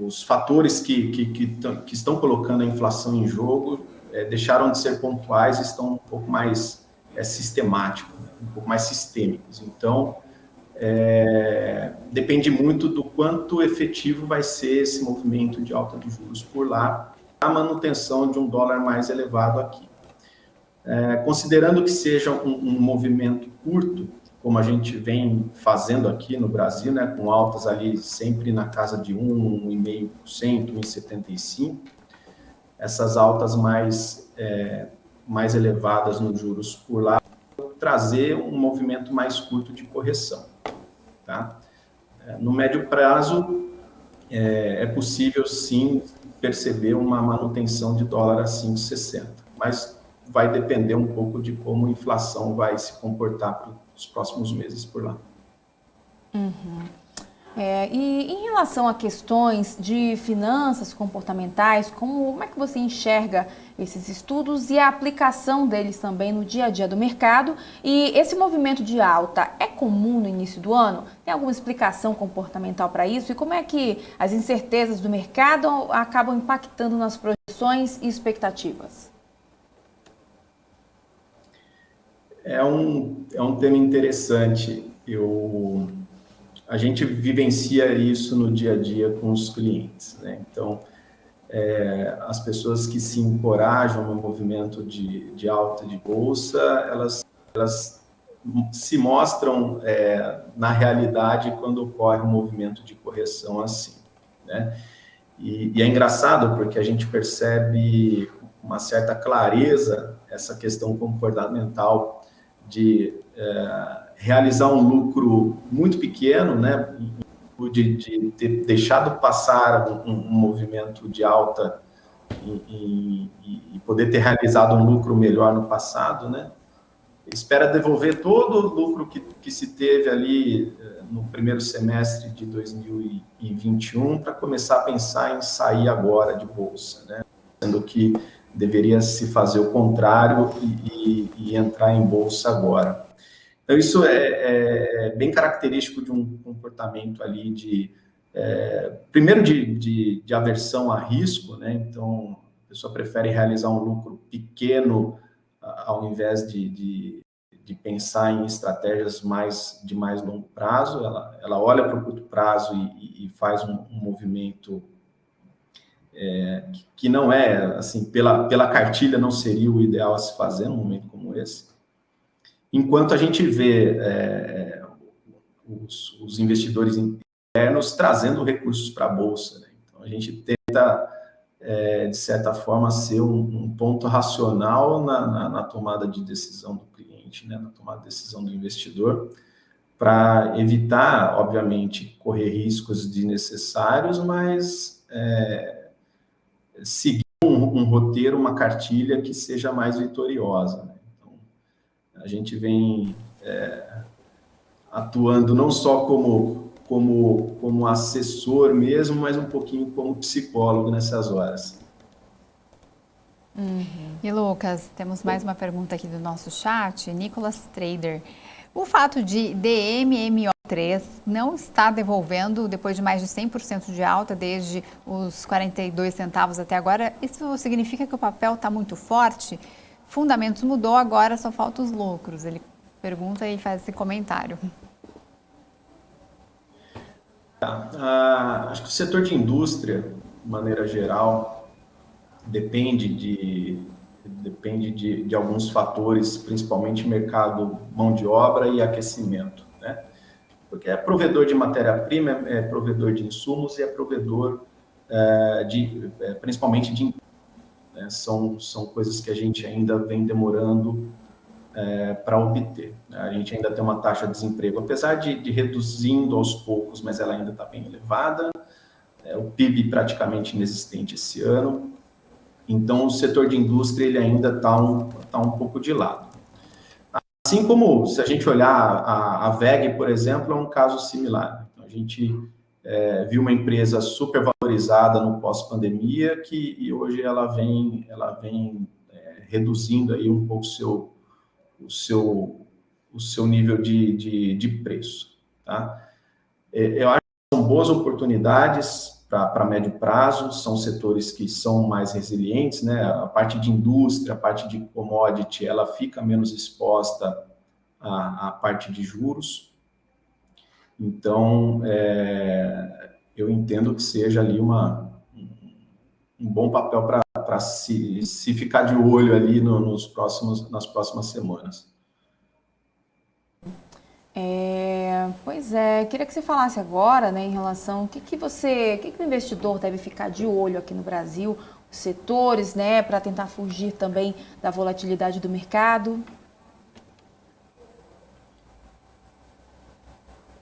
Os fatores que estão colocando a inflação em jogo deixaram de ser pontuais e estão um pouco mais sistemáticos, né? Um pouco mais sistêmicos. Então, depende muito do quanto efetivo vai ser esse movimento de alta de juros por lá, a manutenção de um dólar mais elevado aqui. Considerando que seja um movimento curto, como a gente vem fazendo aqui no Brasil, né, com altas ali sempre na casa de 1,5%, 1,75%, essas altas mais elevadas nos juros por lá, trazer um movimento mais curto de correção, tá? No médio prazo, é possível, sim, perceber uma manutenção de dólar a 5,60, mas vai depender um pouco de como a inflação vai se comportar para os próximos meses por lá. E em relação a questões de finanças comportamentais, como é que você enxerga esses estudos e a aplicação deles também no dia a dia do mercado? E esse movimento de alta é comum no início do ano? Tem alguma explicação comportamental para isso? E como é que as incertezas do mercado acabam impactando nas projeções e expectativas? É um tema interessante. A gente vivencia isso no dia a dia com os clientes, né? Então, as pessoas que se encorajam no movimento de alta de bolsa, elas se mostram na realidade quando ocorre um movimento de correção assim, né? E é engraçado porque a gente percebe com uma certa clareza essa questão comportamental de realizar um lucro muito pequeno, né, de ter deixado passar um movimento de alta e poder ter realizado um lucro melhor no passado, né, espera devolver todo o lucro que se teve ali no primeiro semestre de 2021 para começar a pensar em sair agora de bolsa, né, sendo que deveria se fazer o contrário e entrar em bolsa agora. Então, isso é bem característico de um comportamento ali primeiro de aversão a risco, né? Então, a pessoa prefere realizar um lucro pequeno ao invés de pensar em estratégias de mais longo prazo. Ela olha para o curto prazo e faz um movimento que não é, assim, pela cartilha não seria o ideal a se fazer num momento como esse. Enquanto a gente vê os investidores internos trazendo recursos para a Bolsa, né? Então, a gente tenta, de certa forma, ser um ponto racional na tomada de decisão do cliente, né? Na tomada de decisão do investidor, para evitar, obviamente, correr riscos desnecessários, mas seguir um roteiro, uma cartilha que seja mais vitoriosa, né? Então, a gente vem atuando não só como assessor mesmo, mas um pouquinho como psicólogo nessas horas. E Lucas, temos mais uma pergunta aqui do nosso chat, Nicolas Trader. O fato de DMMO3 não estar devolvendo depois de mais de 100% de alta desde os 42 centavos até agora, isso significa que o papel está muito forte? Fundamentos mudou, agora só faltam os lucros. Ele pergunta e faz esse comentário. Acho que o setor de indústria, de maneira geral, depende de alguns fatores, principalmente mercado mão de obra e aquecimento, né? Porque é provedor de matéria-prima, é provedor de insumos e é provedor principalmente de, né? São coisas que a gente ainda vem demorando para obter. A gente ainda tem uma taxa de desemprego, apesar de reduzindo aos poucos, mas ela ainda está bem elevada. O PIB praticamente inexistente esse ano. Então, o setor de indústria ele ainda está um pouco de lado. Assim como, se a gente olhar a WEG, por exemplo, é um caso similar. Então, a gente viu uma empresa super valorizada no pós-pandemia e hoje ela vem reduzindo aí um pouco o seu nível de preço, tá? Eu acho que são boas oportunidades para médio prazo, são setores que são mais resilientes, né? A parte de indústria, a parte de commodity, ela fica menos exposta à parte de juros. Então, eu entendo que seja ali um bom papel para se ficar de olho ali nas próximas semanas. Pois é, queria que você falasse agora, né, em relação ao que o investidor deve ficar de olho aqui no Brasil, os setores, né, para tentar fugir também da volatilidade do mercado.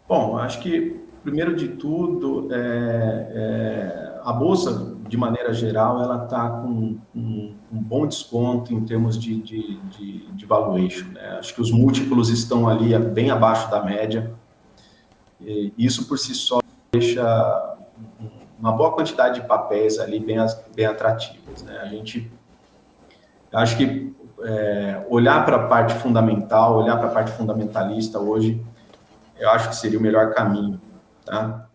Bom, acho que, primeiro de tudo, a Bolsa, de maneira geral, ela está com um bom desconto em termos de valuation, né? Acho que os múltiplos estão ali bem abaixo da média. E isso, por si só, deixa uma boa quantidade de papéis ali bem atrativos, né? Eu acho que olhar para a parte fundamental, olhar para a parte fundamentalista hoje, eu acho que seria o melhor caminho, tá?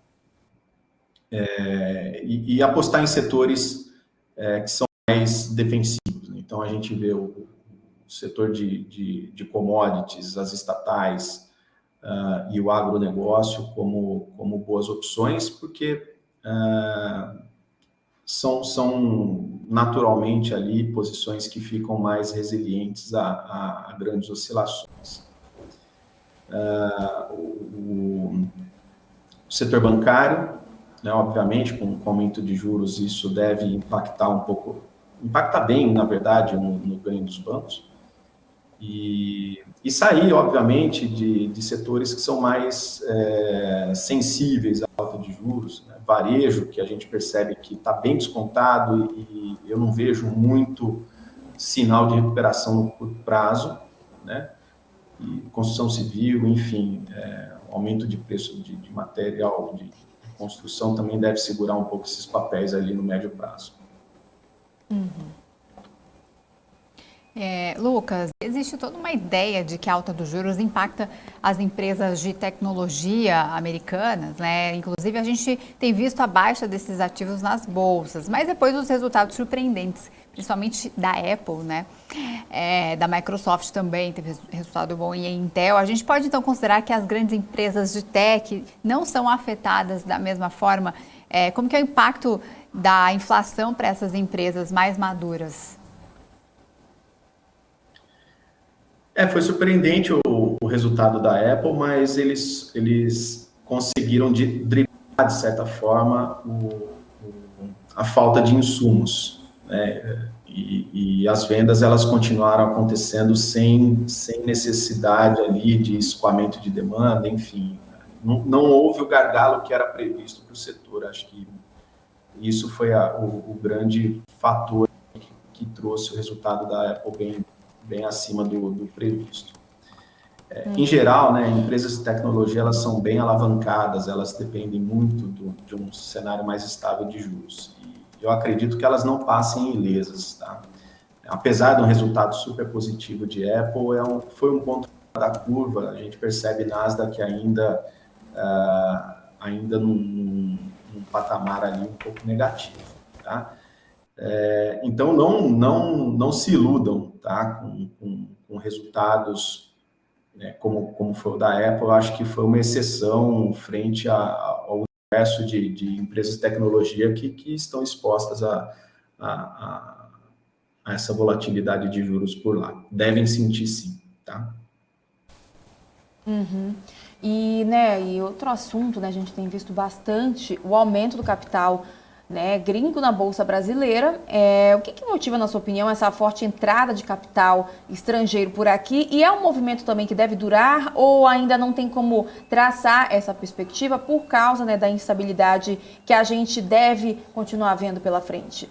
E apostar em setores que são mais defensivos, né? Então, a gente vê o setor de commodities, as estatais e o agronegócio como boas opções, porque são naturalmente ali posições que ficam mais resilientes a grandes oscilações. O setor bancário, né, obviamente, com o aumento de juros, isso deve impactar um pouco, impacta bem, na verdade, no ganho dos bancos. E sair, obviamente, de setores que são mais sensíveis à alta de juros, né? Varejo, que a gente percebe que está bem descontado e eu não vejo muito sinal de recuperação no curto prazo, né? E construção civil, enfim, aumento de preço de material de construção também deve segurar um pouco esses papéis ali no médio prazo. Lucas, existe toda uma ideia de que a alta dos juros impacta as empresas de tecnologia americanas, né? Inclusive, a gente tem visto a baixa desses ativos nas bolsas, mas depois os resultados surpreendentes, principalmente da Apple, né? Da Microsoft também teve resultado bom, e a Intel. A gente pode, então, considerar que as grandes empresas de tech não são afetadas da mesma forma? Como que é o impacto da inflação para essas empresas mais maduras? Foi surpreendente o resultado da Apple, mas eles conseguiram driblar, de certa forma, a falta de insumos, né? E as vendas, elas continuaram acontecendo sem necessidade ali de escoamento de demanda, enfim. Não houve o gargalo que era previsto para o setor. Acho que isso foi o grande fator que trouxe o resultado da Apple bem acima do previsto. Em geral, né, empresas de tecnologia, elas são bem alavancadas, elas dependem muito de um cenário mais estável de juros. E eu acredito que elas não passem ilesas, tá? Apesar de um resultado super positivo de Apple, foi um ponto da curva. A gente percebe Nasdaq ainda num patamar ali um pouco negativo, tá? Então, não se iludam, tá? Com resultados, né, como foi o da Apple. Eu acho que foi uma exceção frente ao universo de empresas de tecnologia que estão expostas a essa volatilidade de juros por lá. Devem sentir, sim, tá? E outro assunto, né, a gente tem visto bastante o aumento do capital, né, gringo na Bolsa Brasileira. O que motiva, na sua opinião, essa forte entrada de capital estrangeiro por aqui? E é um movimento também que deve durar, ou ainda não tem como traçar essa perspectiva por causa, né, da instabilidade que a gente deve continuar vendo pela frente?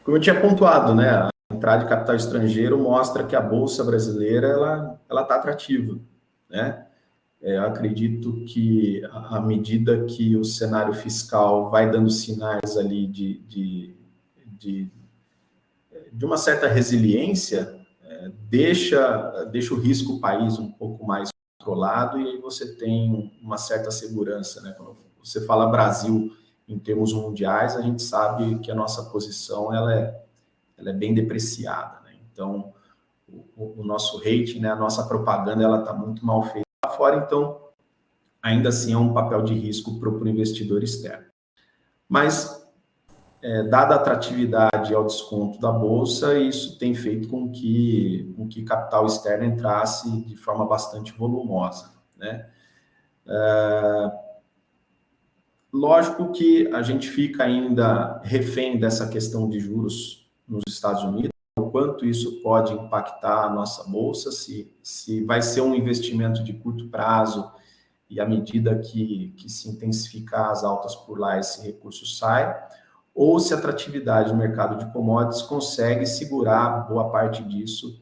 Como eu tinha pontuado, né, a entrada de capital estrangeiro mostra que a Bolsa Brasileira ela está atrativa, né? Eu acredito que, à medida que o cenário fiscal vai dando sinais ali de uma certa resiliência, deixa o risco país um pouco mais controlado, e aí você tem uma certa segurança, né? Quando você fala Brasil em termos mundiais, a gente sabe que a nossa posição ela é bem depreciada, né? Então, o nosso rating, né, a nossa propaganda, ela está muito mal feita lá fora, então ainda assim é um papel de risco para o investidor externo. Mas, dada a atratividade ao desconto da Bolsa, isso tem feito com que capital externo entrasse de forma bastante volumosa, né? Lógico que a gente fica ainda refém dessa questão de juros nos Estados Unidos, o quanto isso pode impactar a nossa Bolsa, se vai ser um investimento de curto prazo, e à medida que se intensificar as altas por lá, esse recurso sai, ou se a atratividade do mercado de commodities consegue segurar boa parte disso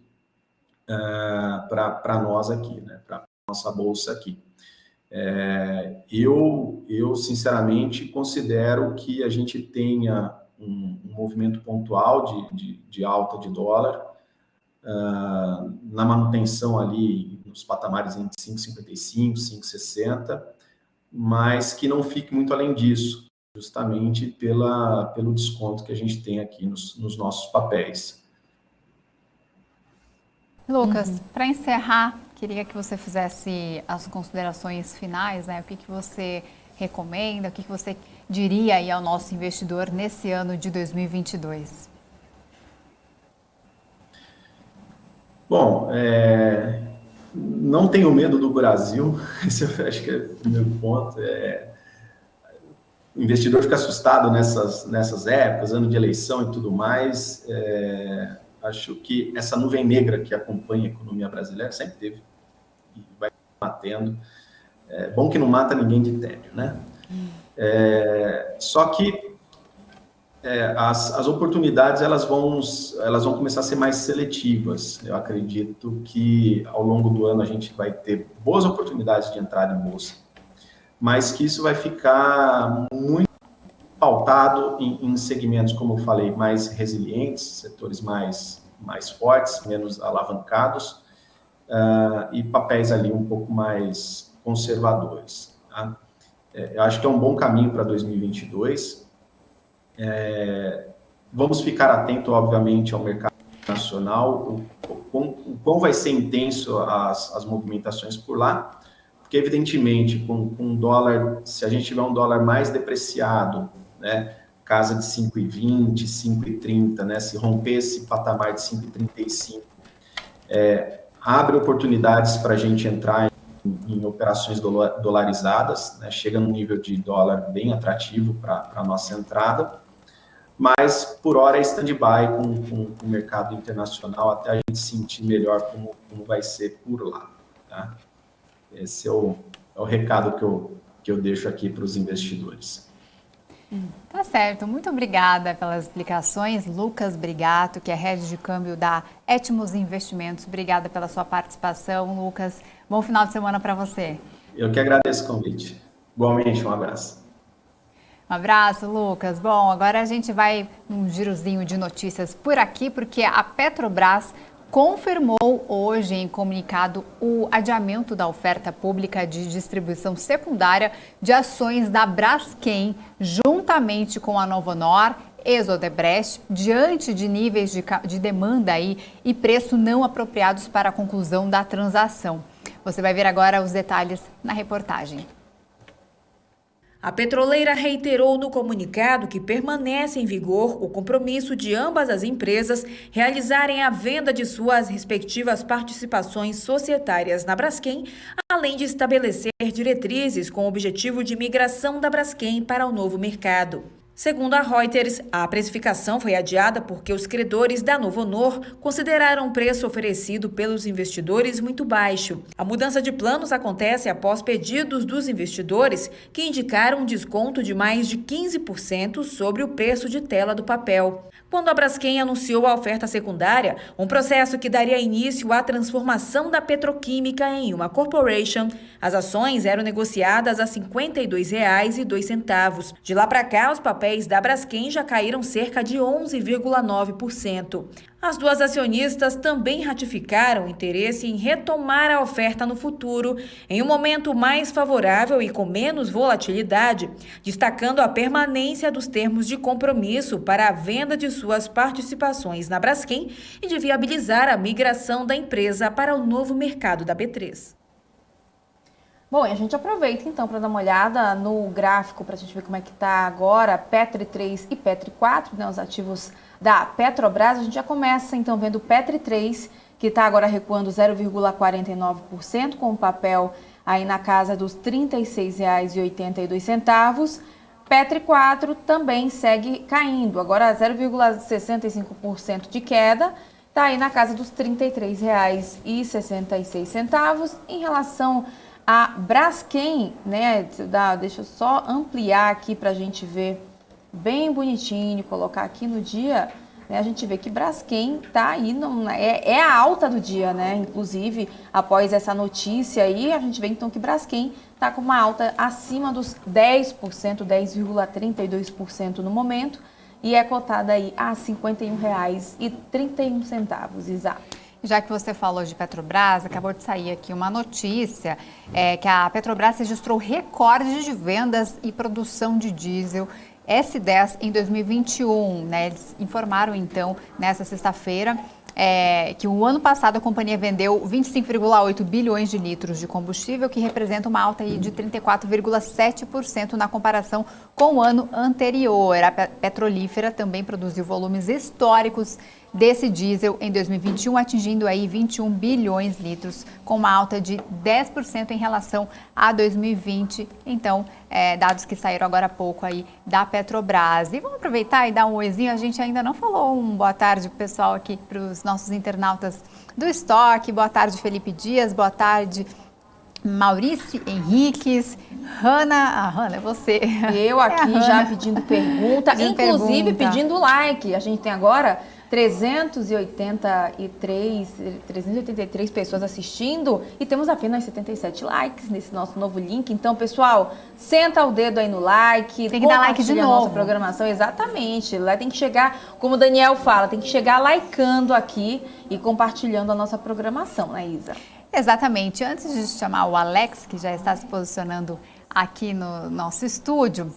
para nós aqui, né? Para nossa bolsa aqui. Eu sinceramente considero que a gente tenha um movimento pontual de alta de dólar, na manutenção ali nos patamares entre 5,55, 5,60, mas que não fique muito além disso, justamente pelo desconto que a gente tem aqui nos nossos papéis. Lucas, para encerrar, queria que você fizesse as considerações finais, né? O que você recomenda, o que você diria aí ao nosso investidor nesse ano de 2022? Bom, não tenho medo do Brasil, esse eu acho que é o primeiro ponto. O investidor fica assustado nessas épocas, ano de eleição e tudo mais. Acho que essa nuvem negra que acompanha a economia brasileira sempre teve e vai matando. É bom que não mata ninguém de tédio, né? Só que as oportunidades elas vão começar a ser mais seletivas. Eu acredito que ao longo do ano a gente vai ter boas oportunidades de entrada em bolsa, mas que isso vai ficar muito pautado em segmentos, como eu falei, mais resilientes, setores mais fortes, menos alavancados, e papéis ali um pouco mais conservadores. Tá? Eu acho que é um bom caminho para 2022. Vamos ficar atento, obviamente, ao mercado nacional, o quão vai ser intenso as movimentações por lá, porque, evidentemente, com um dólar, se a gente tiver um dólar mais depreciado, né, casa de 5,20, 5,30, né, se romper esse patamar de 5,35, abre oportunidades para a gente entrar em operações dolarizadas, né, chega num nível de dólar bem atrativo para a nossa entrada, mas por hora é stand-by com o mercado internacional até a gente sentir melhor como vai ser por lá. Tá? Esse é o recado que eu deixo aqui para os investidores. Tá certo, muito obrigada pelas explicações, Lucas Brigato, que é head de câmbio da Etmos Investimentos. Obrigada pela sua participação, Lucas. Bom final de semana para você. Eu que agradeço o convite. Igualmente, um abraço. Um abraço, Lucas. Bom, agora a gente vai num girozinho de notícias por aqui, porque a Petrobras confirmou hoje em comunicado o adiamento da oferta pública de distribuição secundária de ações da Braskem, juntamente com a Novonor, ex-Odebrecht, diante de níveis de demanda e preço não apropriados para a conclusão da transação. Você vai ver agora os detalhes na reportagem. A petroleira reiterou no comunicado que permanece em vigor o compromisso de ambas as empresas realizarem a venda de suas respectivas participações societárias na Braskem, além de estabelecer diretrizes com o objetivo de migração da Braskem para o novo mercado. Segundo a Reuters, a precificação foi adiada porque os credores da Novonor consideraram o preço oferecido pelos investidores muito baixo. A mudança de planos acontece após pedidos dos investidores que indicaram um desconto de mais de 15% sobre o preço de tela do papel. Quando a Braskem anunciou a oferta secundária, um processo que daria início à transformação da petroquímica em uma corporation, as ações eram negociadas a R$ 52,02. De lá para cá, os papéis da Braskem já caíram cerca de 11,9%. As duas acionistas também ratificaram o interesse em retomar a oferta no futuro, em um momento mais favorável e com menos volatilidade, destacando a permanência dos termos de compromisso para a venda de suas participações na Braskem e de viabilizar a migração da empresa para o novo mercado da B3. Bom, e a gente aproveita então para dar uma olhada no gráfico para a gente ver como é que está agora Petri 3 e Petri 4, né, os ativos da Petrobras. A gente já começa então vendo o Petri 3, que está agora recuando 0,49%, com o papel aí na casa dos R$ 36,82. Petri 4 também segue caindo, agora 0,65% de queda, está aí na casa dos R$ 33,66. Em relação a Braskem, né, deixa eu só ampliar aqui para a gente ver bem bonitinho, colocar aqui no dia A gente vê que Braskem está aí, é a alta do dia, né? Inclusive, após essa notícia aí, a gente vê então que Braskem está com uma alta acima dos 10%, 10,32% no momento, e é cotada aí a R$ 51,31, Isa. Já que você falou de Petrobras, acabou de sair aqui uma notícia que a Petrobras registrou recorde de vendas e produção de diesel S10 em 2021, né? Eles informaram então nessa sexta-feira que o ano passado a companhia vendeu 25,8 bilhões de litros de combustível, que representa uma alta aí de 34,7% na comparação com o ano anterior. A petrolífera também produziu volumes históricos desse diesel em 2021, atingindo aí 21 bilhões de litros, com uma alta de 10% em relação a 2020. Então, dados que saíram agora há pouco aí da Petrobras. E vamos aproveitar e dar um oizinho, a gente ainda não falou um boa tarde pro pessoal aqui, para os nossos internautas do estoque. Boa tarde, Felipe Dias, boa tarde, Maurício Henriques, Hanna, é você. Eu aqui já pedindo pergunta, inclusive pedindo like. A gente tem agora 383 pessoas assistindo e temos apenas 77 likes nesse nosso novo link. Então, pessoal, senta o dedo aí no like. Tem que dar like de novo. Nossa programação, exatamente. Lá tem que chegar, como o Daniel fala, tem que chegar likeando aqui e compartilhando a nossa programação, né, Isa? Exatamente. Antes de chamar o Alex, que já está se posicionando aqui no nosso estúdio,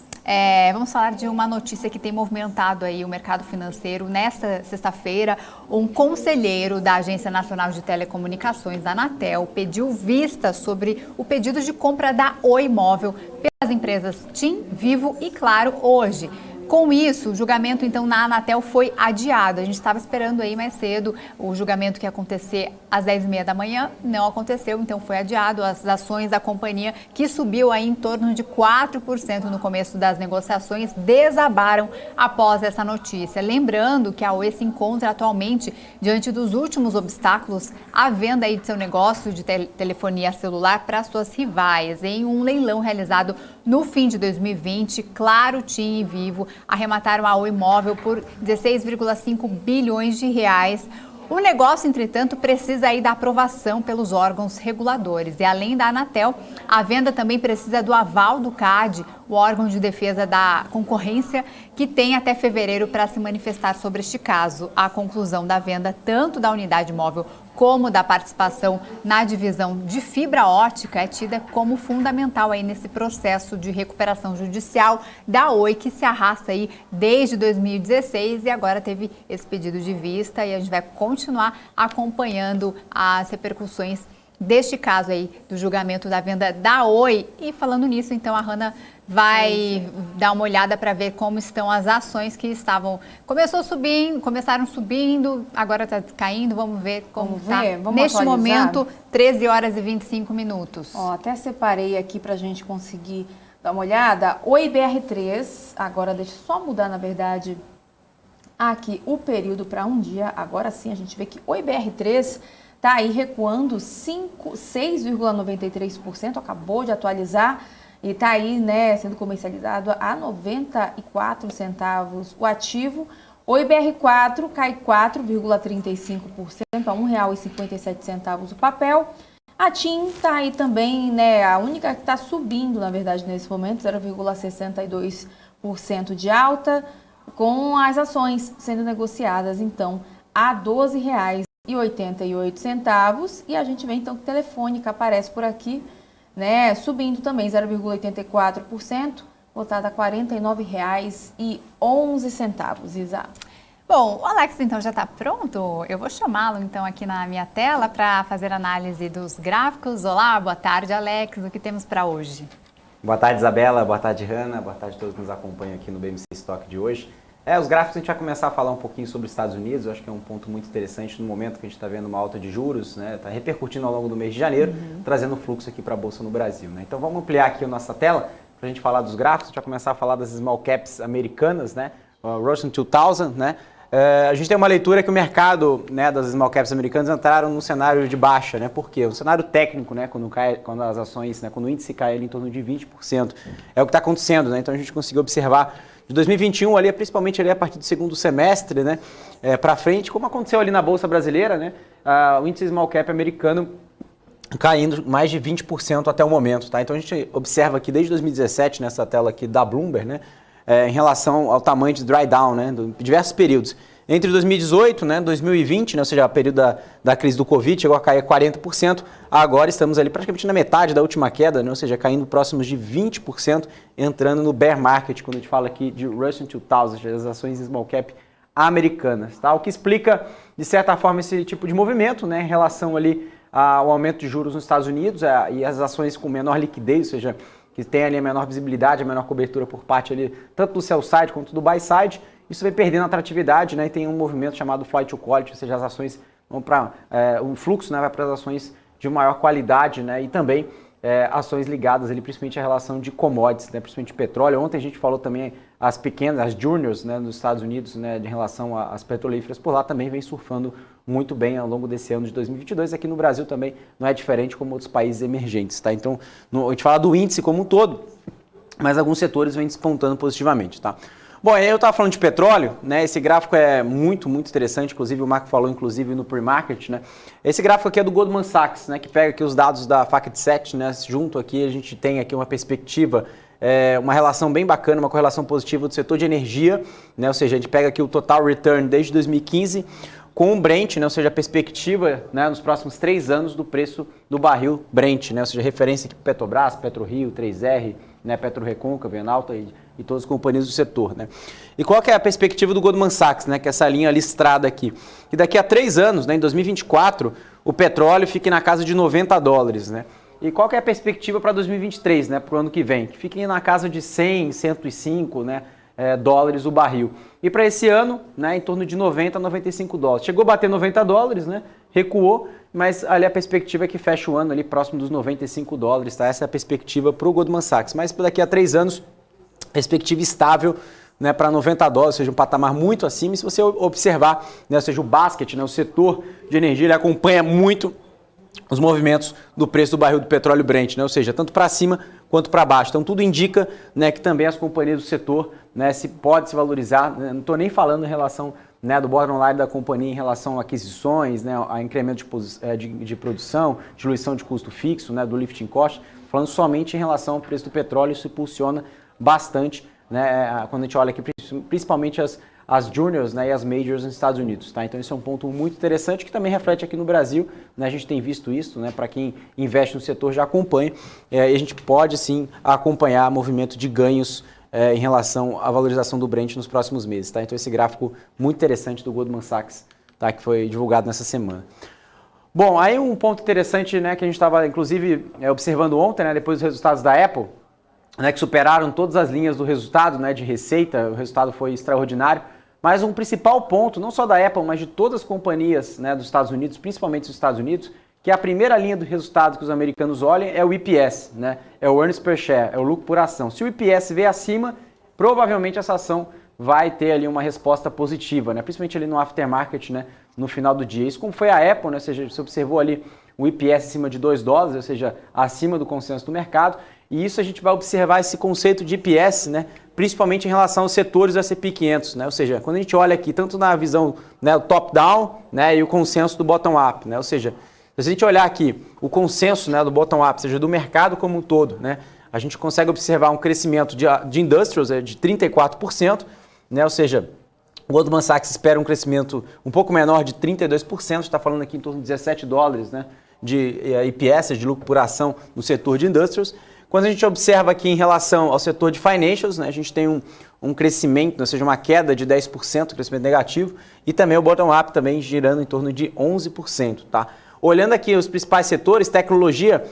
vamos falar de uma notícia que tem movimentado aí o mercado financeiro. Nesta sexta-feira, um conselheiro da Agência Nacional de Telecomunicações, da Anatel, pediu vista sobre o pedido de compra da Oi Móvel pelas empresas TIM, Vivo e Claro hoje. Com isso, o julgamento, então, na Anatel foi adiado. A gente estava esperando aí mais cedo o julgamento que ia acontecer às 10h30 da manhã, não aconteceu, então foi adiado. As ações da companhia, que subiu aí em torno de 4% no começo das negociações, desabaram após essa notícia. Lembrando que a Oi se encontra atualmente diante dos últimos obstáculos à venda aí de seu negócio de telefonia celular para suas rivais. Em um leilão realizado no fim de 2020, Claro, TIM e Vivo arremataram a Oi Móvel por 16,5 bilhões de reais. O negócio, entretanto, precisa aí da aprovação pelos órgãos reguladores. E além da Anatel, a venda também precisa do aval do CAD, o órgão de defesa da concorrência, que tem até fevereiro para se manifestar sobre este caso. A conclusão da venda, tanto da unidade móvel como da participação na divisão de fibra ótica, é tida como fundamental aí nesse processo de recuperação judicial da Oi, que se arrasta aí desde 2016 e agora teve esse pedido de vista, e a gente vai continuar acompanhando as repercussões deste caso aí do julgamento da venda da Oi. E falando nisso, então, a Hanna vai dar uma olhada para ver como estão as ações que começaram subindo, agora está caindo. Vamos ver como está. Neste atualizar. Momento, 13 horas e 25 minutos. Até separei aqui para a gente conseguir dar uma olhada. O IBR3, agora deixa eu só mudar, na verdade, aqui o período para um dia. Agora sim, a gente vê que o IBR3 está aí recuando 6,93%, acabou de atualizar. E está aí, né, sendo comercializado a 94 centavos o ativo. O IBR4 cai 4,35% a R$ 1,57 o papel. A TIM está aí também, né, a única que está subindo, na verdade, nesse momento, 0,62% de alta, com as ações sendo negociadas, então, a R$ 12,88. E a gente vê, então, que Telefônica aparece por aqui, né, subindo também 0,84%, votada a R$ 49,11, Isa. Bom, o Alex então já está pronto. Eu vou chamá-lo então aqui na minha tela para fazer análise dos gráficos. Olá, boa tarde, Alex. O que temos para hoje? Boa tarde, Isabela. Boa tarde, Hanna. Boa tarde a todos que nos acompanham aqui no BMC Stock de hoje. Os gráficos, a gente vai começar a falar um pouquinho sobre os Estados Unidos. Eu acho que é um ponto muito interessante no momento que a gente está vendo uma alta de juros, né? Está repercutindo ao longo do mês de janeiro, trazendo fluxo aqui para a Bolsa no Brasil, né? Então vamos ampliar aqui a nossa tela para a gente falar dos gráficos. A gente vai começar a falar das small caps americanas, né? Russell 2000, né? A gente tem uma leitura que o mercado, né, das small caps americanas entraram no cenário de baixa, né? Por quê? O cenário técnico, né, quando as ações, né, quando o índice cai ali em torno de 20%, é o que está acontecendo, né? Então a gente conseguiu observar de 2021 ali, principalmente ali a partir do segundo semestre, né, para frente, como aconteceu ali na Bolsa Brasileira, né, o índice Small Cap americano caindo mais de 20% até o momento, tá? Então a gente observa aqui desde 2017, nessa tela aqui da Bloomberg, né, em relação ao tamanho de drawdown, né, de diversos períodos. Entre 2018, né, 2020, né, ou seja, o período da crise do Covid, chegou a cair 40%, agora estamos ali praticamente na metade da última queda, né, ou seja, caindo próximos de 20%, entrando no bear market, quando a gente fala aqui de Russell 2000, as ações small cap americanas, tá? O que explica, de certa forma, esse tipo de movimento, né, em relação ali ao aumento de juros nos Estados Unidos e as ações com menor liquidez, ou seja, que tem ali a menor visibilidade, a menor cobertura por parte ali, tanto do sell side quanto do buy side, isso vai perdendo atratividade, né, e tem um movimento chamado flight to quality, ou seja, as ações vão para, o fluxo, né, vai para as ações de maior qualidade, né, e também ações ligadas ali, principalmente à relação de commodities, né, principalmente petróleo. Ontem a gente falou também as pequenas, as juniors, né, nos Estados Unidos, né, em relação às petrolíferas por lá, também vem surfando muito bem ao longo desse ano de 2022. Aqui no Brasil também não é diferente como outros países emergentes, tá? Então, a gente fala do índice como um todo, mas alguns setores vêm despontando positivamente, tá? Bom, aí eu estava falando de petróleo, né? Esse gráfico é muito interessante, inclusive o Marco falou inclusive no pre-market, né? Esse gráfico aqui é do Goldman Sachs, né? Que pega aqui os dados da FactSet, né? Junto aqui a gente tem aqui uma perspectiva, uma relação bem bacana, uma correlação positiva do setor de energia, né? Ou seja, a gente pega aqui o total return desde 2015 com o Brent, né? Ou seja, a perspectiva, né, nos próximos 3 anos do preço do barril Brent, né? Ou seja, referência aqui para Petrobras, PetroRio, 3R, né, PetroRecôncavo, Enalta e todas as companhias do setor, né? E qual que é a perspectiva do Goldman Sachs, né, que é essa linha listrada aqui? Que daqui a 3 anos, né, em 2024, o petróleo fique na casa de $90, né? E qual que é a perspectiva para 2023, né, para o ano que vem? Que fique na casa de 100, 105, né, dólares o barril. E para esse ano, né, em torno de 90 a 95 dólares. Chegou a bater $90, né, recuou, mas ali a perspectiva é que fecha o ano ali próximo dos $95, tá? Essa é a perspectiva para o Goldman Sachs. Mas daqui a 3 anos, perspectiva estável, né, para $90, ou seja, um patamar muito acima. E se você observar, né, ou seja, o basket, né, o setor de energia, ele acompanha muito os movimentos do preço do barril do petróleo Brent, né, ou seja, tanto para cima quanto para baixo. Então tudo indica, né, que também as companhias do setor, né, pode se valorizar, né, não estou nem falando em relação, né, do bottom line da companhia em relação a aquisições, né, a incremento de produção, diluição de custo fixo, né, do lifting cost, falando somente em relação ao preço do petróleo. Isso impulsiona bastante, né, quando a gente olha aqui principalmente as juniors, né, e as majors nos Estados Unidos, tá? Então esse é um ponto muito interessante que também reflete aqui no Brasil, né? A gente tem visto isso, né? Para quem investe no setor já acompanha, e a gente pode sim acompanhar movimento de ganhos em relação à valorização do Brent nos próximos meses, tá? Então esse gráfico muito interessante do Goldman Sachs, tá? Que foi divulgado nessa semana. Bom, aí um ponto interessante, né, que a gente estava inclusive observando ontem, né, depois dos resultados da Apple, né, que superaram todas as linhas do resultado, né, de receita, o resultado foi extraordinário, mas um principal ponto, não só da Apple, mas de todas as companhias, né, dos Estados Unidos, principalmente dos Estados Unidos, que a primeira linha do resultado que os americanos olham é o EPS, né, é o Earnings Per Share, é o lucro por ação. Se o EPS vier acima, provavelmente essa ação vai ter ali uma resposta positiva, né, principalmente ali no aftermarket, né, no final do dia. Isso como foi a Apple, né, ou seja, você observou ali o EPS acima de $2, ou seja, acima do consenso do mercado. E isso a gente vai observar esse conceito de EPS, né, principalmente em relação aos setores do S&P 500, né, ou seja, quando a gente olha aqui tanto na visão, né, top-down, né, e o consenso do bottom-up, né, ou seja, se a gente olhar aqui o consenso, né, do bottom-up, ou seja, do mercado como um todo, né, a gente consegue observar um crescimento de industrials de 34%, né, ou seja, o Goldman Sachs espera um crescimento um pouco menor de 32%, está falando aqui em torno de $17, né, de EPS, de lucro por ação no setor de industrials. Quando a gente observa aqui em relação ao setor de financials, né, a gente tem um crescimento, ou seja, uma queda de 10%, crescimento negativo, e também o bottom-up também girando em torno de 11%. Tá? Olhando aqui os principais setores, tecnologia,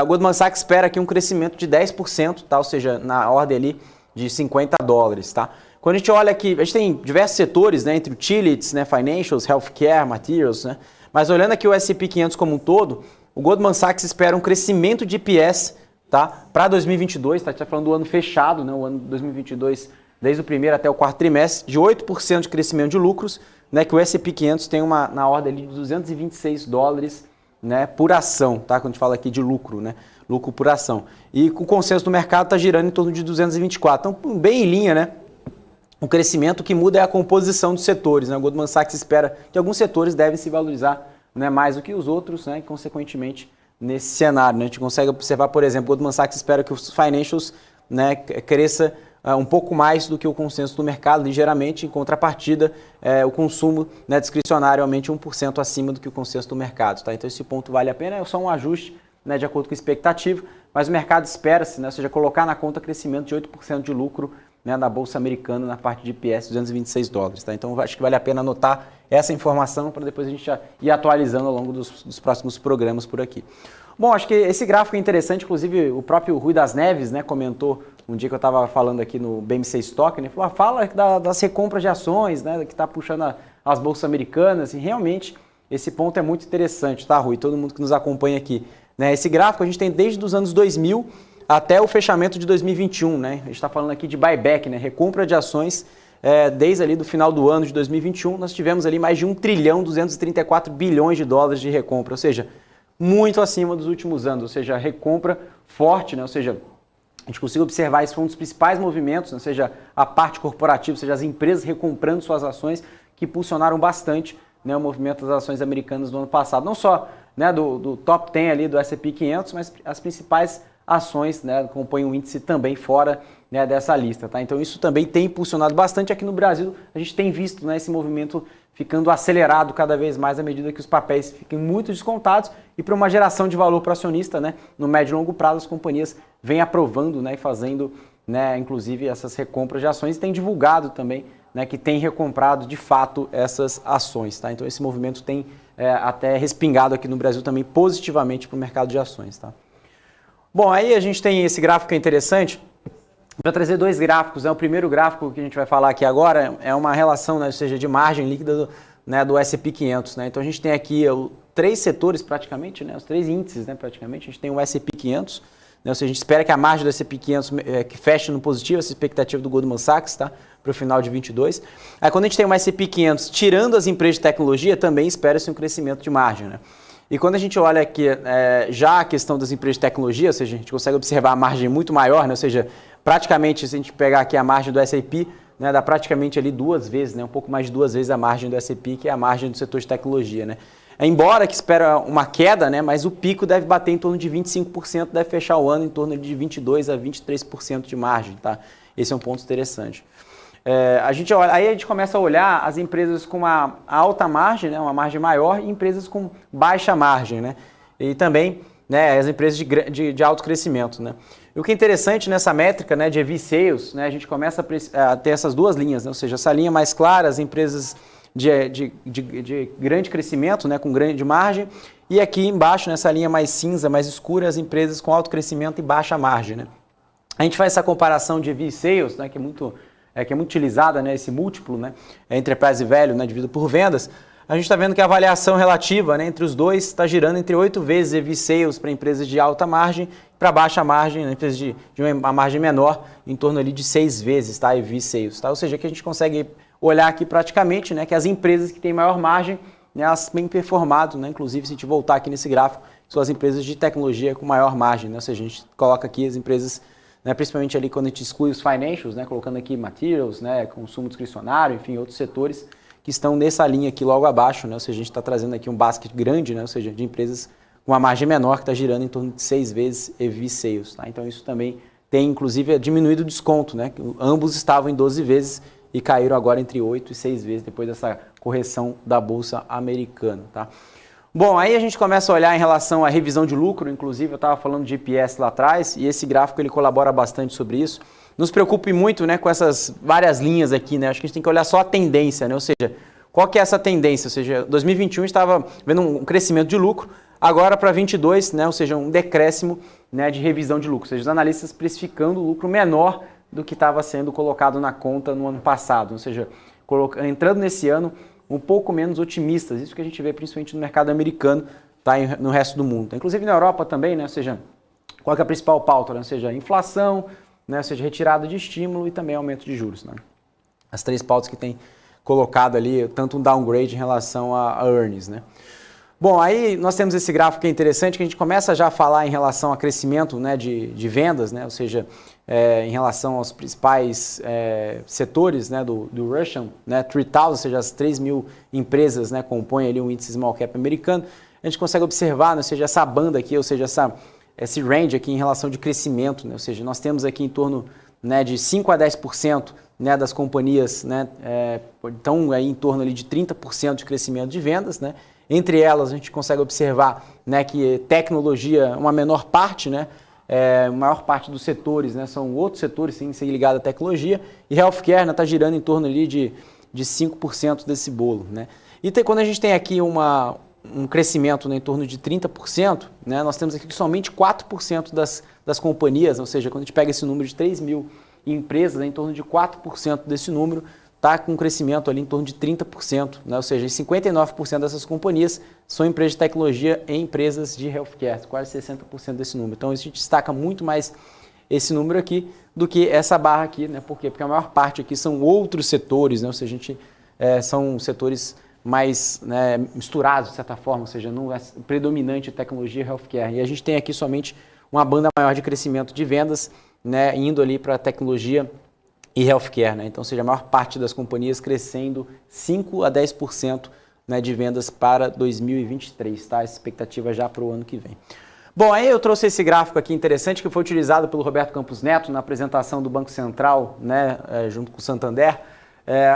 o Goldman Sachs espera aqui um crescimento de 10%, tá? Ou seja, na ordem ali de $50. Tá? Quando a gente olha aqui, a gente tem diversos setores, né, entre utilities, né, financials, healthcare, materials, né? Mas olhando aqui o S&P 500 como um todo, o Goldman Sachs espera um crescimento de EPS, tá, para 2022, tá? A gente está falando do ano fechado, né, o ano de 2022, desde o primeiro até o quarto trimestre, de 8% de crescimento de lucros, né, que o S&P 500 tem na ordem ali de $226, né, por ação, tá? Quando a gente fala aqui de lucro, né, lucro por ação. E o consenso do mercado está girando em torno de 224, então bem em linha, né, um crescimento que muda é a composição dos setores, né? O Goldman Sachs espera que alguns setores devem se valorizar, né, mais do que os outros, né, e consequentemente nesse cenário, né, a gente consegue observar, por exemplo, o Goldman Sachs espera que os financials, né, cresça um pouco mais do que o consenso do mercado, ligeiramente. Em contrapartida, o consumo, né, discricionário aumente 1% acima do que o consenso do mercado. Tá? Então esse ponto vale a pena, é só um ajuste, né, de acordo com a expectativa, mas o mercado espera-se, né, ou seja, colocar na conta crescimento de 8% de lucro, né, na Bolsa Americana na parte de IPS, 226 dólares. Tá? Então acho que vale a pena anotar essa informação para depois a gente ir atualizando ao longo dos próximos programas por aqui. Bom, acho que esse gráfico é interessante, inclusive o próprio Rui das Neves, né, comentou um dia que eu estava falando aqui no BMC Stock, né, falou, fala das recompras de ações, né, que está puxando as bolsas americanas, e realmente esse ponto é muito interessante, tá, Rui? Todo mundo que nos acompanha aqui. Né, esse gráfico a gente tem desde os anos 2000 até o fechamento de 2021, né? A gente está falando aqui de buyback, né, recompra de ações, desde ali do final do ano de 2021, nós tivemos ali mais de 1.234 bilhões de dólares de recompra, ou seja, muito acima dos últimos anos, ou seja, recompra forte, né? Ou seja, a gente conseguiu observar, esse foi um dos principais movimentos, né? Ou seja, a parte corporativa, ou seja, as empresas recomprando suas ações, que impulsionaram bastante, né, o movimento das ações americanas do ano passado. Não só, né, do top 10 ali do S&P 500, mas as principais ações, né, compõem um índice também fora, né, dessa lista. Tá? Então isso também tem impulsionado bastante. Aqui no Brasil a gente tem visto, né, esse movimento ficando acelerado cada vez mais à medida que os papéis fiquem muito descontados, e para uma geração de valor para o acionista, né, no médio e longo prazo as companhias vêm aprovando, né, e fazendo, né, inclusive essas recompras de ações, e tem divulgado também, né, que tem recomprado de fato essas ações. Tá? Então esse movimento tem até respingado aqui no Brasil também positivamente para o mercado de ações. Tá? Bom, aí a gente tem esse gráfico que é interessante. Vou trazer dois gráficos, né? O primeiro gráfico que a gente vai falar aqui agora é uma relação, né, ou seja, de margem líquida né, do S&P 500. Né? Então a gente tem aqui três setores praticamente, né, os três índices, né, praticamente. A gente tem o S&P 500, né, ou seja, a gente espera que a margem do S&P 500 que feche no positivo, essa expectativa do Goldman Sachs, tá, para o final de 22. Aí quando a gente tem o S&P 500 tirando as empresas de tecnologia, também espera-se um crescimento de margem. Né? E quando a gente olha aqui já a questão das empresas de tecnologia, ou seja, a gente consegue observar a margem muito maior, né, ou seja, praticamente, se a gente pegar aqui a margem do S&P, né, dá praticamente ali 2 vezes, né, um pouco mais de 2 vezes a margem do S&P, que é a margem do setor de tecnologia. Né. Embora que espera uma queda, né, mas o pico deve bater em torno de 25%, deve fechar o ano em torno de 22% a 23% de margem. Tá? Esse é um ponto interessante. A gente olha, aí a gente começa a olhar as empresas com uma alta margem, né, uma margem maior, e empresas com baixa margem. Né, e também, né, as empresas de alto crescimento. Né. E o que é interessante nessa métrica, né, de EV Sales, né, a gente começa a ter essas duas linhas, né, ou seja, essa linha mais clara, as empresas de grande crescimento, né, com grande margem, e aqui embaixo, nessa linha mais cinza, mais escura, as empresas com alto crescimento e baixa margem. Né. A gente faz essa comparação de EV Sales, né, que é muito utilizada, né, esse múltiplo, né, Enterprise Value, né, dividido por vendas. A gente está vendo que a avaliação relativa, né, entre os dois está girando entre 8 vezes EV Sales para empresas de alta margem, para baixa margem, né, empresas de uma margem menor, em torno ali de 6 vezes, tá, EV Sales. Tá? Ou seja, que a gente consegue olhar aqui praticamente, né, que as empresas que têm maior margem, né, elas têm performado, né, inclusive se a gente voltar aqui nesse gráfico, são as empresas de tecnologia com maior margem. Né? Ou seja, a gente coloca aqui as empresas, né, principalmente ali quando a gente exclui os financials, né, colocando aqui materials, né, consumo discricionário, enfim, outros setores que estão nessa linha aqui logo abaixo, né, ou seja, a gente está trazendo aqui um basket grande, né, ou seja, de empresas com uma margem menor que está girando em torno de 6 vezes EV Sales. Tá? Então isso também tem, inclusive, diminuído o desconto, né, ambos estavam em 12 vezes e caíram agora entre 8 e 6 vezes depois dessa correção da Bolsa Americana. Tá? Bom, aí a gente começa a olhar em relação à revisão de lucro, inclusive eu estava falando de EPS lá atrás, e esse gráfico ele colabora bastante sobre isso. Nos preocupe muito, né, com essas várias linhas aqui, né? Acho que a gente tem que olhar só a tendência, né? Ou seja, qual que é essa tendência? Ou seja, 2021 estava vendo um crescimento de lucro, agora para 22, né? Ou seja, um decréscimo, né, de revisão de lucro. Ou seja, os analistas precificando o lucro menor do que estava sendo colocado na conta no ano passado. Ou seja, entrando nesse ano um pouco menos otimistas. Isso que a gente vê principalmente no mercado americano, tá, no resto do mundo. Inclusive na Europa também, né? Ou seja, qual que é a principal pauta? Né? Ou seja, inflação, né, ou seja, retirada de estímulo e também aumento de juros. Né? As três pautas que tem colocado ali, tanto um downgrade em relação a earnings. Né? Bom, aí nós temos esse gráfico que é interessante, que a gente começa já a falar em relação a crescimento, né, de vendas, né, ou seja, em relação aos principais setores, né, do Russian, né, 3,000, ou seja, as 3.000 empresas, né, compõem ali um índice small cap americano. A gente consegue observar, né, ou seja, essa banda aqui, ou seja, esse range aqui em relação de crescimento, né, ou seja, nós temos aqui em torno, né, de 5 a 10%, né, das companhias, né, estão aí em torno ali de 30% de crescimento de vendas, né. Entre elas, a gente consegue observar, né, que tecnologia, uma menor parte, né, a maior parte dos setores, né, são outros setores, sim, ligados à tecnologia, e healthcare está girando em torno ali de 5% desse bolo. Né. E quando a gente tem aqui um crescimento, né, em torno de 30%, né, nós temos aqui que somente 4% das companhias, ou seja, quando a gente pega esse número de 3.000 empresas, né, em torno de 4% desse número, está com um crescimento ali em torno de 30%, né? Ou seja, 59% dessas companhias são empresas de tecnologia e empresas de healthcare, quase 60% desse número. Então, a gente destaca muito mais esse número aqui do que essa barra aqui, né? Por quê? Porque a maior parte aqui são outros setores, né? Ou seja, são setores mais, né, misturados, de certa forma, ou seja, não é predominante tecnologia e healthcare. E a gente tem aqui somente uma banda maior de crescimento de vendas, né, indo ali para tecnologia e healthcare, né? Então, ou seja, a maior parte das companhias crescendo 5 a 10%, né, de vendas para 2023, tá? Essa expectativa já para o ano que vem. Bom, aí eu trouxe esse gráfico aqui interessante que foi utilizado pelo Roberto Campos Neto na apresentação do Banco Central, né, junto com o Santander.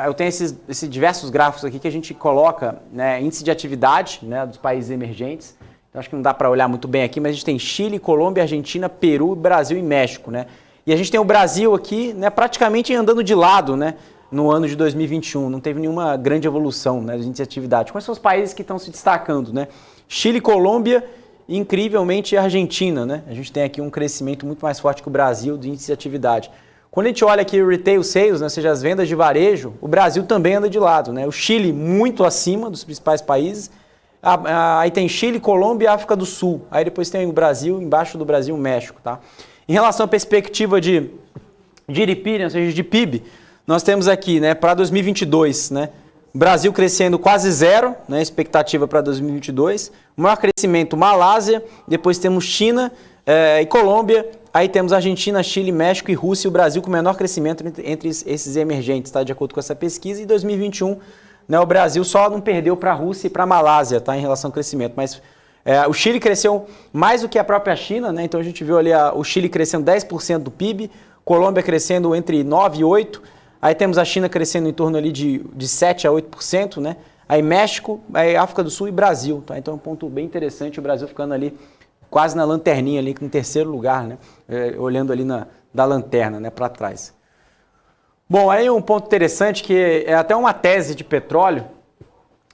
Eu tenho esses diversos gráficos aqui que a gente coloca, né, índice de atividade, né, dos países emergentes. Então, acho que não dá para olhar muito bem aqui, mas a gente tem Chile, Colômbia, Argentina, Peru, Brasil e México, né? E a gente tem o Brasil aqui, né, praticamente andando de lado, né, no ano de 2021. Não teve nenhuma grande evolução, né, de atividade. Quais são os países que estão se destacando? Né? Chile, Colômbia e, incrivelmente, a Argentina. Né? A gente tem aqui um crescimento muito mais forte que o Brasil de índice de atividade. Quando a gente olha aqui o retail sales, né, ou seja, as vendas de varejo, o Brasil também anda de lado. Né? O Chile muito acima dos principais países. Aí tem Chile, Colômbia e África do Sul. Aí depois tem o Brasil, embaixo do Brasil, o México. Tá? Em relação à perspectiva de GDP, né, ou seja, de PIB, nós temos aqui, né, para 2022, né, Brasil crescendo quase zero, né, expectativa para 2022, o maior crescimento Malásia, depois temos China e Colômbia, aí temos Argentina, Chile, México e Rússia, e o Brasil com o menor crescimento entre esses emergentes, tá, de acordo com essa pesquisa, e em 2021, né, o Brasil só não perdeu para a Rússia e para a Malásia, tá, em relação ao crescimento, mas o Chile cresceu mais do que a própria China, né? Então a gente viu ali o Chile crescendo 10% do PIB, Colômbia crescendo entre 9% e 8%, aí temos a China crescendo em torno ali de 7% a 8%, né? Aí México, aí África do Sul e Brasil, tá? Então é um ponto bem interessante, o Brasil ficando ali quase na lanterninha, ali em terceiro lugar, né? Olhando ali da lanterna, né, para trás. Bom, aí um ponto interessante que é até uma tese de petróleo,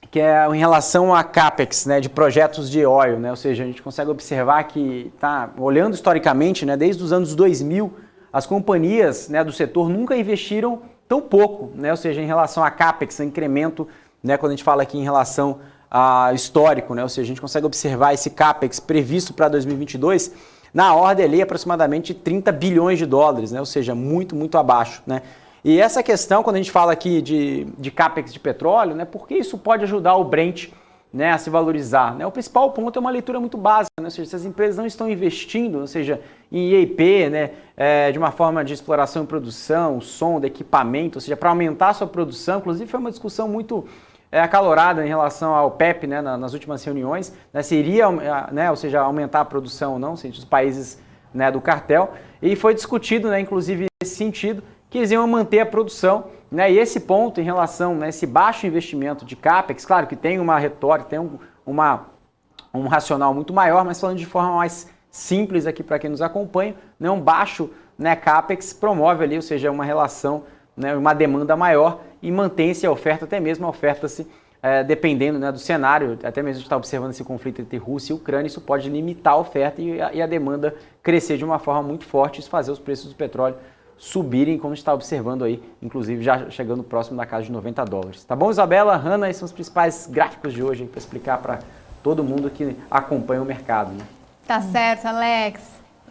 que é em relação a CAPEX, né, de projetos de oil, né, ou seja, a gente consegue observar que, olhando historicamente, né, desde os anos 2000, as companhias, né, do setor nunca investiram tão pouco, né, ou seja, em relação a CAPEX, a incremento, né, quando a gente fala aqui em relação a histórico, né, ou seja, a gente consegue observar esse CAPEX previsto para 2022 na ordem ali aproximadamente 30 bilhões de dólares, né, ou seja, muito, muito abaixo, né. E essa questão, quando a gente fala aqui de CAPEX de petróleo, né, por que isso pode ajudar o Brent, né, a se valorizar? Né? O principal ponto é uma leitura muito básica, né? Ou seja, se as empresas não estão investindo, ou seja, em IEP, né, de uma forma de exploração e produção, sonda, equipamento, ou seja, para aumentar a sua produção, inclusive foi uma discussão muito acalorada em relação ao PEP, né, nas últimas reuniões, né, se iria, né, ou seja, aumentar a produção ou não, ou seja, os países, né, do cartel, e foi discutido, né, inclusive nesse sentido, que eles iam manter a produção, né? E esse ponto em relação, né, esse baixo investimento de CAPEX, claro que tem uma retórica, tem um racional muito maior, mas falando de forma mais simples aqui para quem nos acompanha, né, um baixo, né, CAPEX promove ali, ou seja, uma relação, né, uma demanda maior e mantém-se a oferta, até mesmo a oferta-se dependendo, né, do cenário, até mesmo a gente está observando esse conflito entre Rússia e Ucrânia, isso pode limitar a oferta e a demanda crescer de uma forma muito forte e fazer os preços do petróleo subirem, como a gente está observando aí, inclusive já chegando próximo da casa de $90. Tá bom, Isabela? Hanna, esses são os principais gráficos de hoje para explicar para todo mundo que acompanha o mercado. Né? Tá certo, Alex.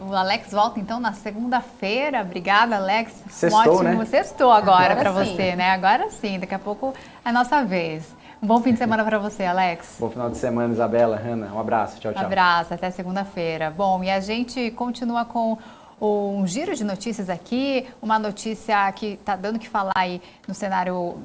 O Alex volta então na segunda-feira. Obrigada, Alex. Sextou, né? Sextou agora para Agora sim. você, né? Agora sim, daqui a pouco é a nossa vez. Um bom fim de semana para você, Alex. Bom final de semana, Isabela, Hanna. Um abraço. Tchau, tchau. Abraço, até segunda-feira. Bom, e a gente continua com um giro de notícias aqui, uma notícia que está dando que falar aí no cenário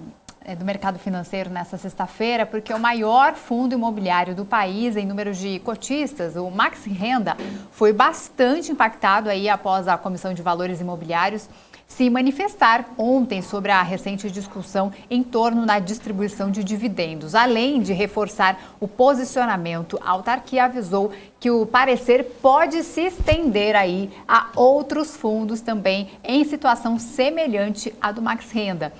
do mercado financeiro nessa sexta-feira, porque o maior fundo imobiliário do país em número de cotistas, o Max Renda, foi bastante impactado aí após a Comissão de Valores Imobiliários se manifestar ontem sobre a recente discussão em torno da distribuição de dividendos. Além de reforçar o posicionamento, a autarquia avisou que o parecer pode se estender aí a outros fundos também em situação semelhante à do Max Renda.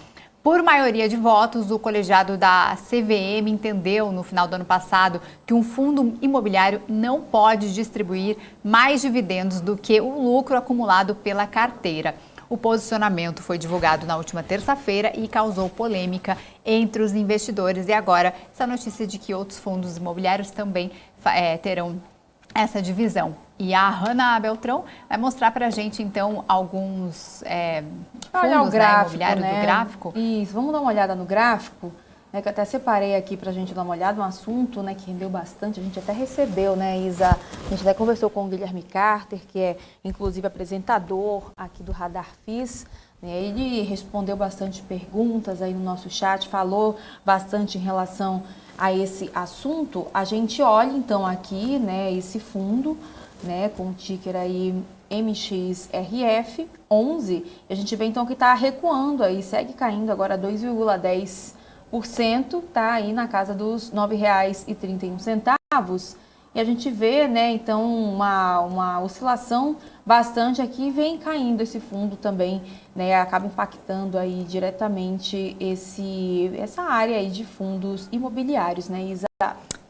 Por maioria de votos, o colegiado da CVM entendeu no final do ano passado que um fundo imobiliário não pode distribuir mais dividendos do que o lucro acumulado pela carteira. O posicionamento foi divulgado na última terça-feira e causou polêmica entre os investidores. E agora, essa notícia de que outros fundos imobiliários também terão essa divisão. E a Hanna Beltrão vai mostrar para a gente, então, alguns fundos imobiliários do gráfico. Isso, vamos dar uma olhada no gráfico, né, que eu até separei aqui para a gente dar uma olhada, um assunto, né, que rendeu bastante, a gente até recebeu, né, Isa? A gente até conversou com o Guilherme Carter, que é, inclusive, apresentador aqui do Radar FIS, né, ele respondeu bastante perguntas aí no nosso chat, falou bastante em relação a esse assunto. A gente olha, então, aqui, né, esse fundo, né, com o ticker aí MXRF 11, e a gente vê então que está recuando aí, segue caindo agora 2,10%, tá aí na casa dos R$ 9,31, e a gente vê, né, então uma oscilação bastante aqui, vem caindo esse fundo também, né, acaba impactando aí diretamente essa área aí de fundos imobiliários, né, Isa?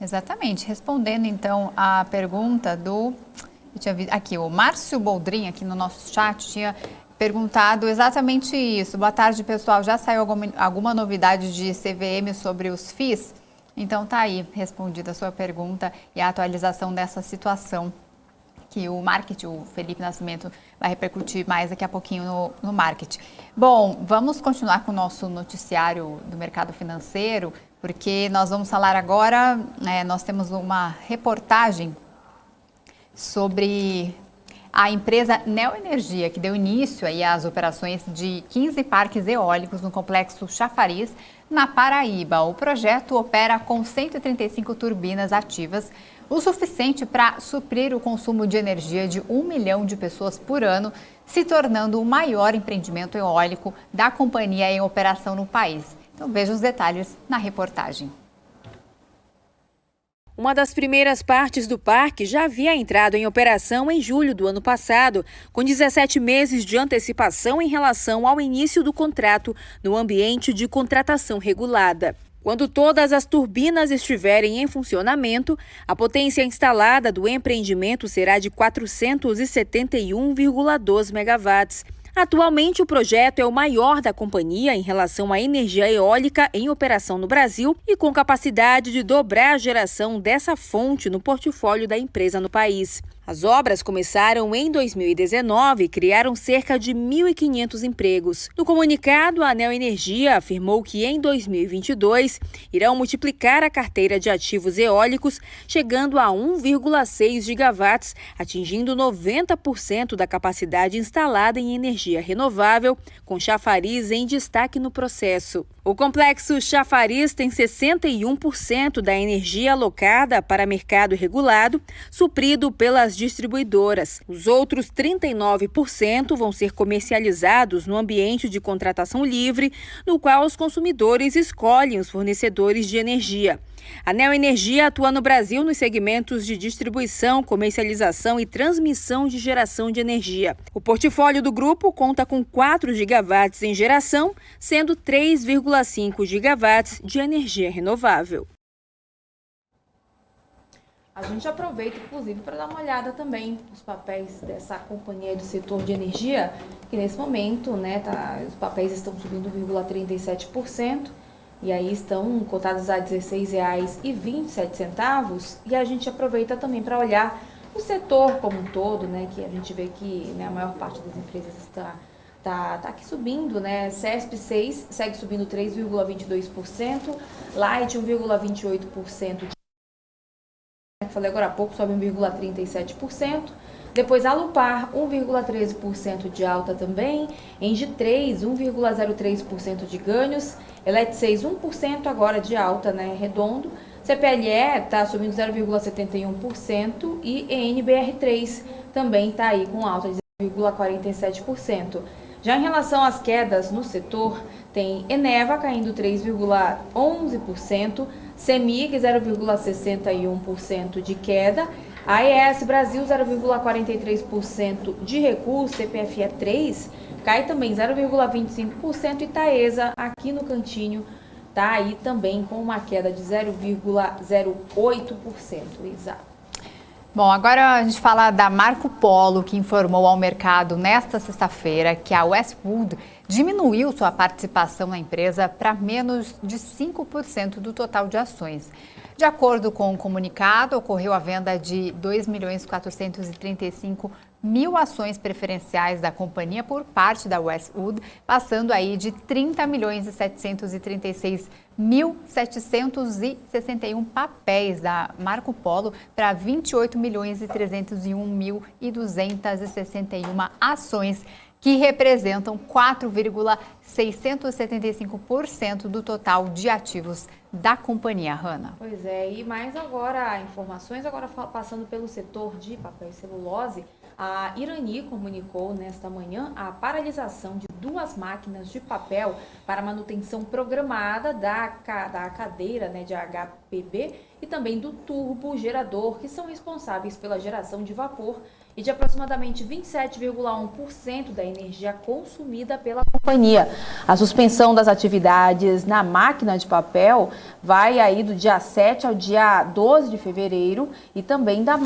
Exatamente. Respondendo, então, a pergunta do... Aqui, o Márcio Boldrin, aqui no nosso chat, tinha perguntado exatamente isso. Boa tarde, pessoal. Já saiu alguma novidade de CVM sobre os FIIs? Então, tá aí respondida a sua pergunta e a atualização dessa situação que o marketing, o Felipe Nascimento, vai repercutir mais daqui a pouquinho no marketing. Bom, vamos continuar com o nosso noticiário do mercado financeiro, porque nós vamos falar agora, nós temos uma reportagem sobre a empresa Neoenergia, que deu início aí às operações de 15 parques eólicos no complexo Chafariz, na Paraíba. O projeto opera com 135 turbinas ativas, o suficiente para suprir o consumo de energia de 1 milhão de pessoas por ano, se tornando o maior empreendimento eólico da companhia em operação no país. Então veja os detalhes na reportagem. Uma das primeiras partes do parque já havia entrado em operação em julho do ano passado, com 17 meses de antecipação em relação ao início do contrato no ambiente de contratação regulada. Quando todas as turbinas estiverem em funcionamento, a potência instalada do empreendimento será de 471,2 megawatts. Atualmente, o projeto é o maior da companhia em relação à energia eólica em operação no Brasil e com capacidade de dobrar a geração dessa fonte no portfólio da empresa no país. As obras começaram em 2019 e criaram cerca de 1.500 empregos. No comunicado, a Neoenergia afirmou que em 2022 irão multiplicar a carteira de ativos eólicos, chegando a 1,6 gigawatts, atingindo 90% da capacidade instalada em energia renovável, com Chafariz em destaque no processo. O complexo Chafariz tem 61% da energia alocada para mercado regulado, suprido pelas distribuidoras. Os outros 39% vão ser comercializados no ambiente de contratação livre, no qual os consumidores escolhem os fornecedores de energia. A Neoenergia atua no Brasil nos segmentos de distribuição, comercialização e transmissão de geração de energia. O portfólio do grupo conta com 4 gigawatts em geração, sendo 3,5 gigawatts de energia renovável. A gente aproveita, inclusive, para dar uma olhada também nos papéis dessa companhia do setor de energia, que nesse momento, né, os papéis estão subindo 1,37%. E aí estão cotados a R$ 16,27. E a gente aproveita também para olhar O setor como um todo, né, que a gente vê que, né, a maior parte das empresas tá aqui subindo, né? CESP 6 segue subindo 3,22%, Light 1,28%, falei agora há pouco, sobe 1,37%. Depois Alupar, 1,13% de alta também. Engie 3, 1,03% de ganhos. Elet 6, 1% agora de alta, né? Redondo. CPLE está subindo 0,71% e ENBR3 também está aí com alta de 0,47%. Já em relação às quedas no setor, tem Eneva caindo 3,11%, CEMIG 0,61% de queda, AES Brasil 0,43% de recuo, CPFE 3 cai também 0,25% e Taesa aqui no cantinho está aí também com uma queda de 0,08%. Exato. Bom, agora a gente fala da Marco Polo, que informou ao mercado nesta sexta-feira que a Westwood diminuiu sua participação na empresa para menos de 5% do total de ações. De acordo com o comunicado, ocorreu a venda de 2.435.000 ações preferenciais da companhia por parte da Westwood, passando aí de 30.736.761 papéis da Marco Polo para 28.301.261 ações, que representam 4,675% do total de ativos da companhia, Hanna. Pois é, e mais agora informações, agora passando pelo setor de papel e celulose, a Irani comunicou nesta manhã a paralisação de 2 máquinas de papel para manutenção programada da cadeira, né, de HPB e também do turbo gerador, que são responsáveis pela geração de vapor e de aproximadamente 27,1% da energia consumida pela companhia. A suspensão das atividades na máquina de papel vai aí do dia 7 ao dia 12 de fevereiro e também das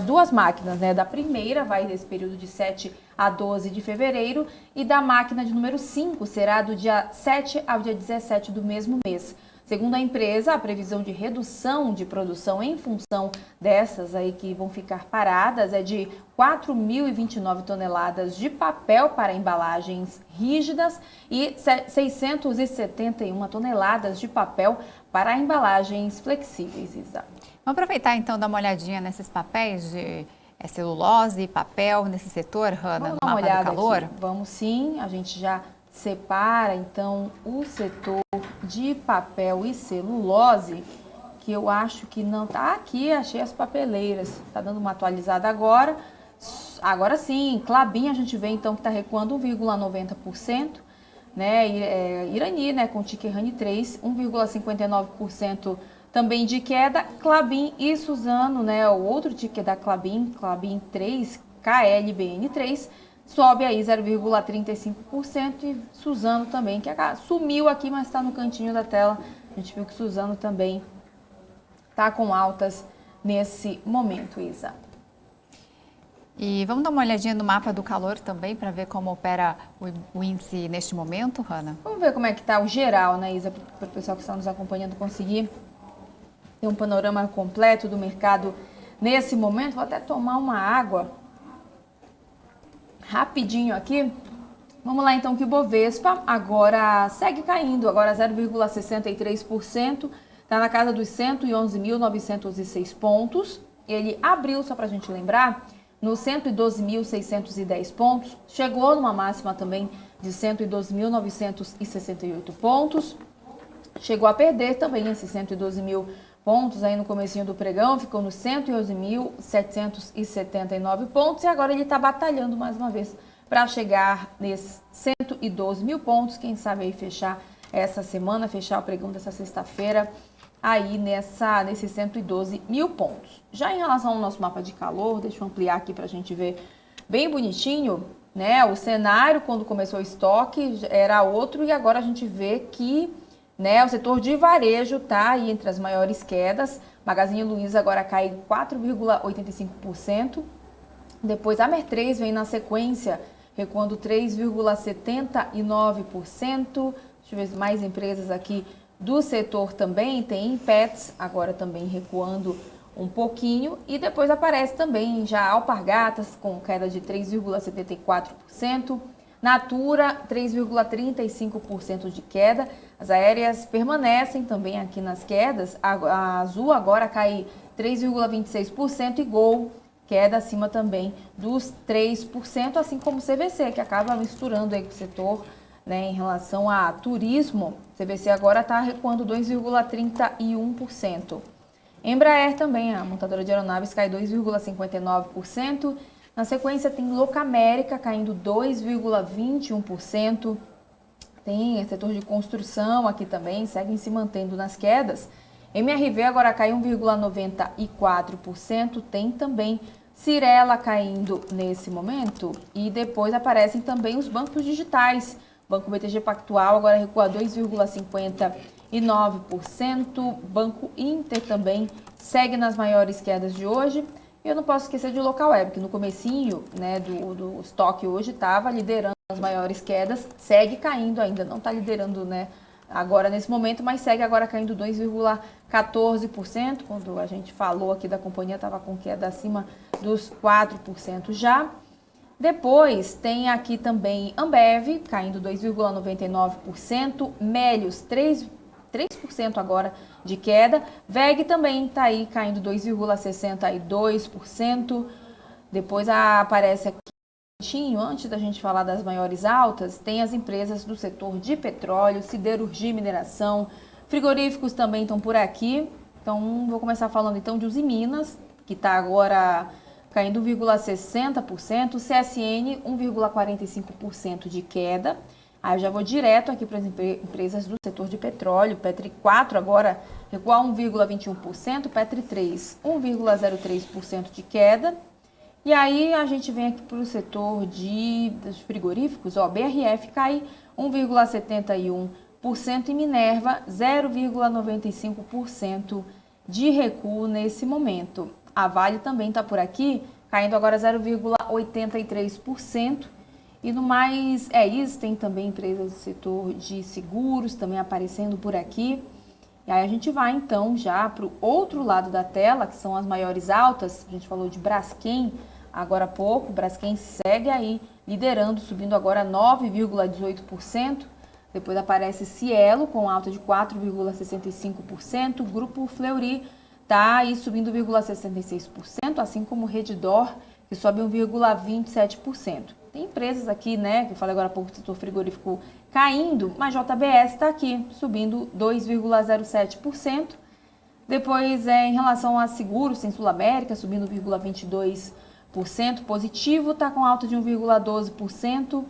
2 máquinas, né? Da primeira vai nesse período de 7 a 12 de fevereiro e da máquina de número 5 será do dia 7 ao dia 17 do mesmo mês. Segundo a empresa, a previsão de redução de produção em função dessas aí que vão ficar paradas é de 4.029 toneladas de papel para embalagens rígidas e 671 toneladas de papel para embalagens flexíveis, Isa. Vamos aproveitar então, dar uma olhadinha nesses papéis de celulose e papel nesse setor, Hanna, no mapa do calor? Aqui. Vamos sim, a gente já separa então o setor de papel e celulose, que eu acho que não tá aqui, achei as papeleiras, tá dando uma atualizada agora. Agora sim, Klabin a gente vê então que está recuando 1,90%, né? Irani, né, com ticker RANI 3, 1,59% também de queda. Klabin e Suzano, né, o outro ticker da Klabin 3, KLBN 3, sobe aí 0,35% e Suzano também, que sumiu aqui, mas está no cantinho da tela. A gente viu que Suzano também está com altas nesse momento, Isa. E vamos dar uma olhadinha no mapa do calor também para ver como opera o índice neste momento, Hanna? Vamos ver como é que está o geral, né, Isa, para o pessoal que está nos acompanhando conseguir ter um panorama completo do mercado nesse momento. Vou até tomar uma água rapidinho aqui. Vamos lá então, que o Bovespa agora segue caindo, agora 0,63%, está na casa dos 111.906 pontos. Ele abriu, só para a gente lembrar, nos 112.610 pontos, chegou numa máxima também de 112.968 pontos, chegou a perder também esses 112 mil pontos aí no comecinho do pregão, ficou nos 111.779 pontos e agora ele está batalhando mais uma vez para chegar nesses 112 mil pontos, quem sabe aí fechar essa semana, fechar o pregão dessa sexta-feira aí nesses 112 mil pontos. Já em relação ao nosso mapa de calor, deixa eu ampliar aqui para a gente ver bem bonitinho, né? O cenário quando começou o estoque era outro e agora a gente vê que, né, o setor de varejo está aí entre as maiores quedas. Magazine Luiza agora cai 4,85%. Depois a Mer3 vem na sequência, recuando 3,79%. Deixa eu ver mais empresas aqui do setor também. Tem Pets agora também recuando um pouquinho, e depois aparece também já Alpargatas com queda de 3,74%, Natura 3,35% de queda. As aéreas permanecem também aqui nas quedas, a Azul agora cai 3,26% e Gol queda acima também dos 3%, assim como o CVC, que acaba misturando aí com o setor, né, em relação a turismo. O CVC agora está recuando 2,31%. Embraer também, a montadora de aeronaves, cai 2,59%. Na sequência tem Locamérica caindo 2,21%. Tem setor de construção aqui também, seguem se mantendo nas quedas. MRV agora cai 1,94%. Tem também Cyrela caindo nesse momento. E depois aparecem também os bancos digitais. Banco BTG Pactual agora recua 2,59%. Banco Inter também segue nas maiores quedas de hoje. E eu não posso esquecer de Localweb, que no comecinho, né, do estoque hoje estava liderando as maiores quedas, segue caindo ainda, não está liderando, né, agora nesse momento, mas segue agora caindo 2,14%. Quando a gente falou aqui da companhia, estava com queda acima dos 4% já. Depois tem aqui também Ambev, caindo 2,99%, Melios 3% agora de queda, VEG também está aí caindo 2,62%, depois aparece aqui, antes da gente falar das maiores altas, tem as empresas do setor de petróleo, siderurgia e mineração, frigoríficos também estão por aqui. Então vou começar falando então de Usiminas, que está agora caindo 1,60%, CSN 1,45% de queda. Aí eu já vou direto aqui para as empresas do setor de petróleo. Petri 4 agora recua 1,21%, Petri 3 1,03% de queda. E aí a gente vem aqui para o setor dos frigoríficos, ó, BRF cai 1,71% e Minerva 0,95% de recuo nesse momento. A Vale também está por aqui, caindo agora 0,83%. E no mais, isso, tem também empresas do setor de seguros também aparecendo por aqui. E aí a gente vai então já para o outro lado da tela, que são as maiores altas. A gente falou de Braskem agora há pouco. Braskem segue aí liderando, subindo agora 9,18%. Depois aparece Cielo com alta de 4,65%. O Grupo Fleury está aí subindo 0,66%, assim como o Redditor, que sobe 1,27%. Tem empresas aqui, né, que eu falei agora há pouco do setor frigorífico caindo, mas JBS está aqui, subindo 2,07%. Depois, em relação a seguros, tem Sul América, subindo 0,22%. Positivo está com alta de 1,12%.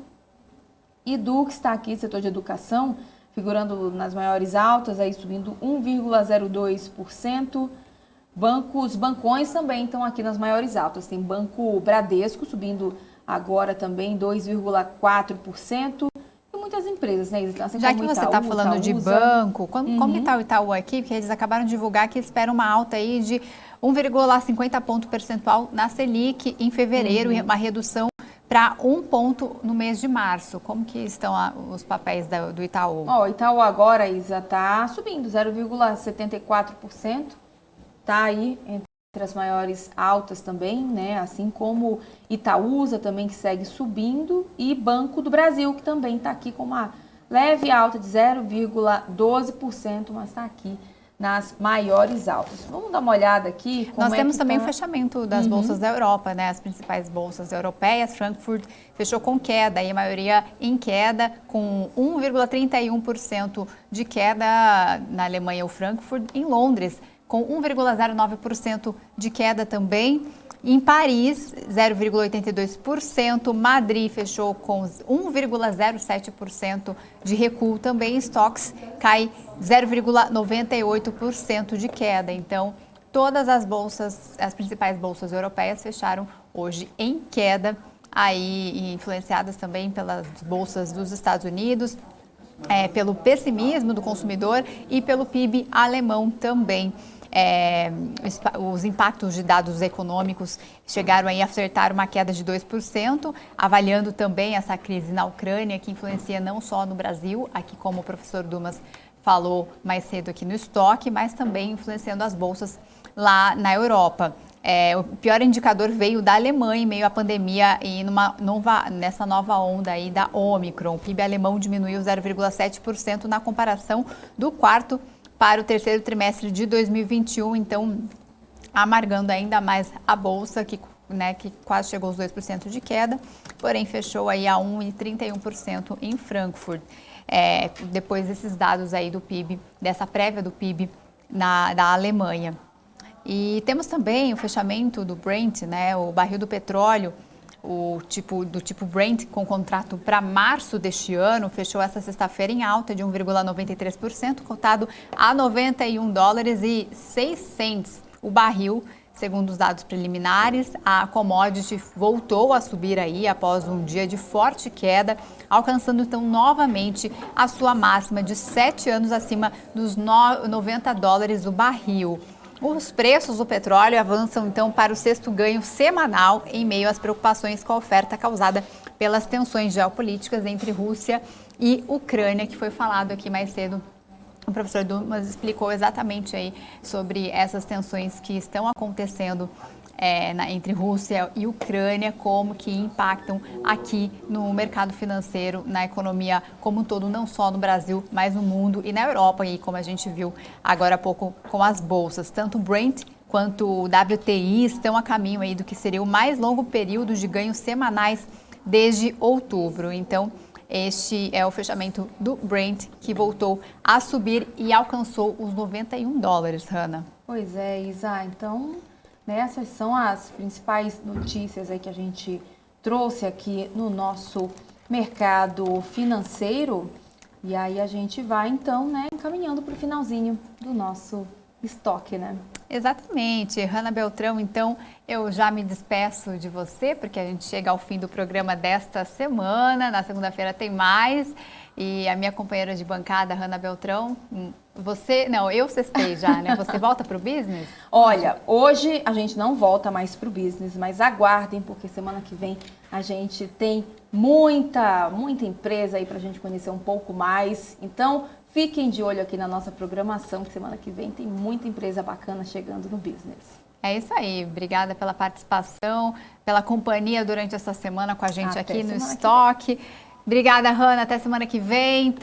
E Dux está aqui, setor de educação, figurando nas maiores altas, aí subindo 1,02%. Bancões também estão aqui nas maiores altas. Tem Banco Bradesco subindo agora também 2,4%. E muitas empresas, né? Assim, já que você está falando de banco, como que está o Itaú aqui? Porque eles acabaram de divulgar que esperam uma alta aí de 1,50 ponto percentual na Selic em fevereiro e uma redução para 1 ponto no mês de março. Como que estão os papéis do Itaú? O Itaú agora, Isa, está subindo 0,74%. Está aí entre as maiores altas também, né? Assim como Itaúsa também, que segue subindo, e Banco do Brasil, que também está aqui com uma leve alta de 0,12%, mas está aqui nas maiores altas. Vamos dar uma olhada aqui. Nós temos também o fechamento das bolsas da Europa, né? As principais bolsas europeias. Frankfurt fechou com queda, e a maioria em queda, com 1,31% de queda. Na Alemanha, o Frankfurt. Em Londres, com 1,09% de queda também. Em Paris, 0,82%. Madrid fechou com 1,07% de recuo também. Stocks cai 0,98% de queda. Então, todas as bolsas, as principais bolsas europeias fecharam hoje em queda, aí influenciadas também pelas bolsas dos Estados Unidos, pelo pessimismo do consumidor e pelo PIB alemão também. Os impactos de dados econômicos chegaram aí a acertar uma queda de 2%, avaliando também essa crise na Ucrânia, que influencia não só no Brasil, aqui como o professor Dumas falou mais cedo aqui no estoque, mas também influenciando as bolsas lá na Europa. O pior indicador veio da Alemanha em meio à pandemia e nessa nova onda aí da Omicron. O PIB alemão diminuiu 0,7% na comparação do quarto para o terceiro trimestre de 2021, então amargando ainda mais a bolsa, que quase chegou aos 2% de queda, porém fechou aí a 1,31% em Frankfurt, depois desses dados aí do PIB, dessa prévia do PIB da Alemanha. E temos também o fechamento do Brent, o barril do petróleo, do tipo Brent, com contrato para março deste ano, fechou essa sexta-feira em alta de 1,93%, cotado a $91,06 o barril. Segundo os dados preliminares, a commodity voltou a subir aí após um dia de forte queda, alcançando então novamente a sua máxima de 7 anos acima dos $90 o barril. Os preços do petróleo avançam então para o sexto ganho semanal em meio às preocupações com a oferta causada pelas tensões geopolíticas entre Rússia e Ucrânia, que foi falado aqui mais cedo. O professor Dumas explicou exatamente aí sobre essas tensões que estão acontecendo entre Rússia e Ucrânia, como que impactam aqui no mercado financeiro, na economia como um todo, não só no Brasil, mas no mundo e na Europa, e como a gente viu agora há pouco com as bolsas. Tanto o Brent quanto o WTI estão a caminho aí do que seria o mais longo período de ganhos semanais desde outubro. Então, este é o fechamento do Brent, que voltou a subir e alcançou os $91, Hanna. Pois é, Isa. Então, essas são as principais notícias aí que a gente trouxe aqui no nosso mercado financeiro. E aí a gente vai, então, encaminhando para o finalzinho do nosso estoque, Exatamente. Hanna Beltrão, então eu já me despeço de você, porque a gente chega ao fim do programa desta semana. Na segunda-feira tem mais. E a minha companheira de bancada, Hanna Beltrão, eu cestei já, Você volta para o business? Olha, hoje a gente não volta mais para o business, mas aguardem, porque semana que vem a gente tem muita empresa aí para a gente conhecer um pouco mais. Então, fiquem de olho aqui na nossa programação, que semana que vem tem muita empresa bacana chegando no business. É isso aí. Obrigada pela participação, pela companhia durante essa semana com a gente aqui no Estoque. Obrigada, Hanna. Até semana que vem.